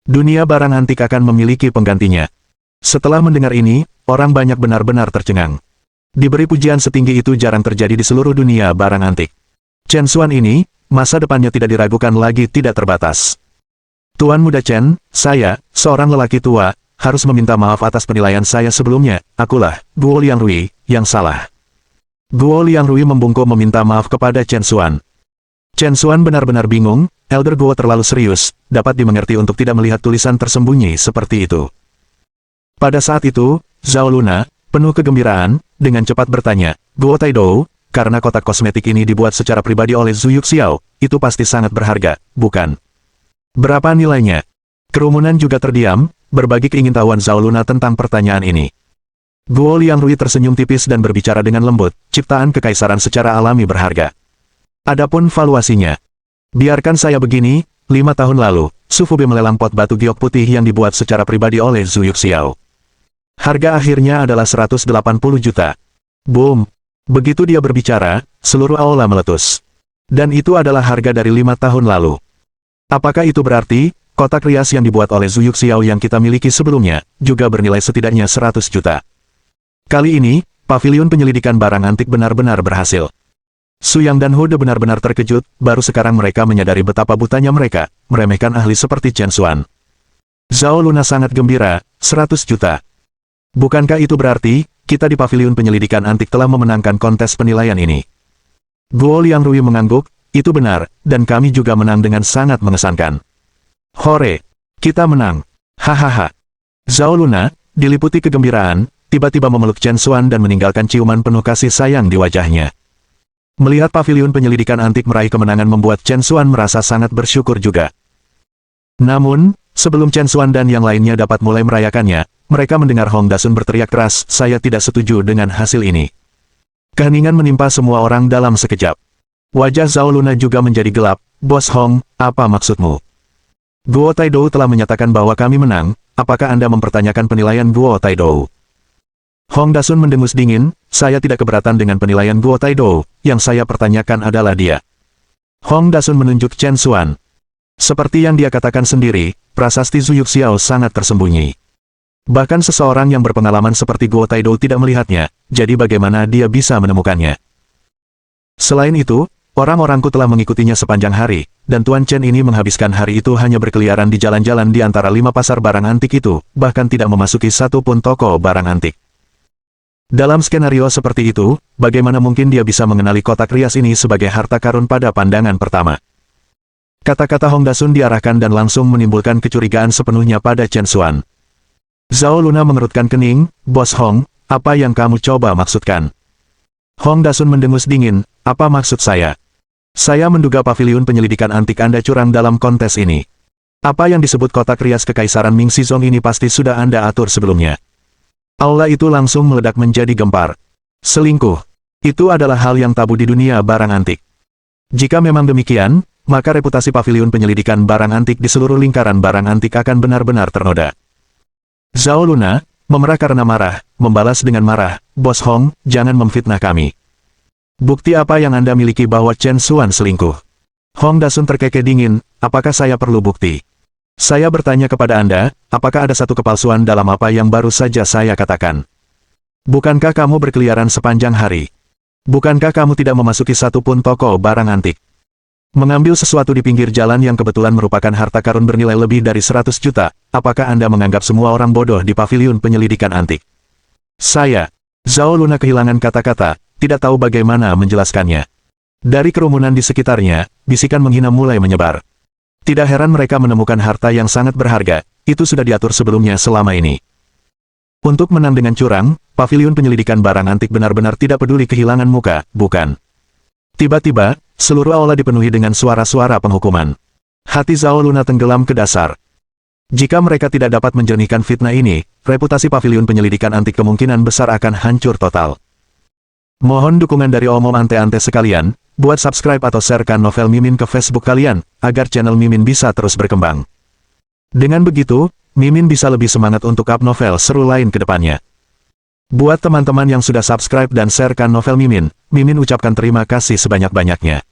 Dunia barang antik akan memiliki penggantinya. Setelah mendengar ini, orang banyak benar-benar tercengang. Diberi pujian setinggi itu jarang terjadi di seluruh dunia barang antik. Chen Xuan ini, masa depannya tidak diragukan lagi tidak terbatas. Tuan Muda Chen, saya, seorang lelaki tua, harus meminta maaf atas penilaian saya sebelumnya, akulah, Guo Liangrui, yang salah. Guo Liangrui membungkuk meminta maaf kepada Chen Xuan. Chen Xuan benar-benar bingung, Elder Guo terlalu serius, dapat dimengerti untuk tidak melihat tulisan tersembunyi seperti itu. Pada saat itu, Zhao Luna, penuh kegembiraan, dengan cepat bertanya, "Guo Taidou, karena kotak kosmetik ini dibuat secara pribadi oleh Zhu Yuxiao, itu pasti sangat berharga, bukan? Berapa nilainya?" Kerumunan juga terdiam, berbagi keingintahuan Zhao Luna tentang pertanyaan ini. Guo Liangrui tersenyum tipis dan berbicara dengan lembut, ciptaan kekaisaran secara alami berharga. Adapun valuasinya. Biarkan saya begini, 5 tahun lalu, Su Fubei melelang pot batu giok putih yang dibuat secara pribadi oleh Zhu Yuxiao. Harga akhirnya adalah 180 juta. Boom! Begitu dia berbicara, seluruh aula meletus. Dan itu adalah harga dari 5 tahun lalu. Apakah itu berarti, kotak rias yang dibuat oleh Zhu Yuxiao yang kita miliki sebelumnya, juga bernilai setidaknya 100 juta? Kali ini, pavilion penyelidikan barang antik benar-benar berhasil. Su Yang dan Hude benar-benar terkejut, baru sekarang mereka menyadari betapa butanya mereka, meremehkan ahli seperti Chen Xuan. Zhao Luna sangat gembira, 100 juta. Bukankah itu berarti, kita di pavilion penyelidikan antik telah memenangkan kontes penilaian ini? Guo Liangrui mengangguk, itu benar, dan kami juga menang dengan sangat mengesankan. Hore! Kita menang! Hahaha! Zhao Luna, diliputi kegembiraan, tiba-tiba memeluk Chen Xuan dan meninggalkan ciuman penuh kasih sayang di wajahnya. Melihat pavilion penyelidikan antik meraih kemenangan membuat Chen Xuan merasa sangat bersyukur juga. Namun, sebelum Chen Xuan dan yang lainnya dapat mulai merayakannya, mereka mendengar Hong Dasun berteriak keras, "Saya tidak setuju dengan hasil ini." Keheningan menimpa semua orang dalam sekejap. Wajah Zhao Luna juga menjadi gelap, "Bos Hong, apa maksudmu? Guo Taidou telah menyatakan bahwa kami menang, apakah Anda mempertanyakan penilaian Guo Taidou?" Hong Dasun mendengus dingin, "Saya tidak keberatan dengan penilaian Guo Taidou, yang saya pertanyakan adalah dia." Hong Dasun menunjuk Chen Xuan. Seperti yang dia katakan sendiri, prasasti Zhu Yuxiao sangat tersembunyi. Bahkan seseorang yang berpengalaman seperti Guo Taidou tidak melihatnya, jadi bagaimana dia bisa menemukannya? Selain itu, orang-orangku telah mengikutinya sepanjang hari, dan Tuan Chen ini menghabiskan hari itu hanya berkeliaran di jalan-jalan di antara 5 pasar barang antik itu, bahkan tidak memasuki satu pun toko barang antik. Dalam skenario seperti itu, bagaimana mungkin dia bisa mengenali kotak rias ini sebagai harta karun pada pandangan pertama? Kata-kata Hong Dasun diarahkan dan langsung menimbulkan kecurigaan sepenuhnya pada Chen Xuan. Zhao Luna mengerutkan kening, "Bos Hong, apa yang kamu coba maksudkan?" Hong Dasun mendengus dingin, "Apa maksud saya? Saya menduga pavilion penyelidikan antik Anda curang dalam kontes ini. Apa yang disebut kotak rias kekaisaran Ming Xizong ini pasti sudah Anda atur sebelumnya." Aula itu langsung meledak menjadi gempar. Selingkuh. Itu adalah hal yang tabu di dunia barang antik. Jika memang demikian, maka reputasi paviliun penyelidikan barang antik di seluruh lingkaran barang antik akan benar-benar ternoda. Zhao Luna, memerah karena marah, membalas dengan marah, Bos Hong, jangan memfitnah kami. Bukti apa yang Anda miliki bahwa Chen Xuan selingkuh? Hong Dasun terkekeh dingin, apakah saya perlu bukti? Saya bertanya kepada Anda, apakah ada satu kepalsuan dalam apa yang baru saja saya katakan? Bukankah kamu berkeliaran sepanjang hari? Bukankah kamu tidak memasuki satu pun toko barang antik? Mengambil sesuatu di pinggir jalan yang kebetulan merupakan harta karun bernilai lebih dari 100 juta, apakah Anda menganggap semua orang bodoh di paviliun penyelidikan antik? Saya, Zhao Luna kehilangan kata-kata, tidak tahu bagaimana menjelaskannya. Dari kerumunan di sekitarnya, bisikan menghina mulai menyebar. Tidak heran mereka menemukan harta yang sangat berharga, itu sudah diatur sebelumnya selama ini. Untuk menang dengan curang, paviliun penyelidikan barang antik benar-benar tidak peduli kehilangan muka, bukan? Tiba-tiba, seluruh aula dipenuhi dengan suara-suara penghukuman. Hati Zhao Luna tenggelam ke dasar. Jika mereka tidak dapat menjernihkan fitnah ini, reputasi paviliun penyelidikan antik kemungkinan besar akan hancur total. Mohon dukungan dari omom ante-ante sekalian, buat subscribe atau sharekan novel Mimin ke Facebook kalian, agar channel Mimin bisa terus berkembang. Dengan begitu, Mimin bisa lebih semangat untuk up novel seru lain ke depannya. Buat teman-teman yang sudah subscribe dan sharekan novel Mimin, Mimin ucapkan terima kasih sebanyak-banyaknya.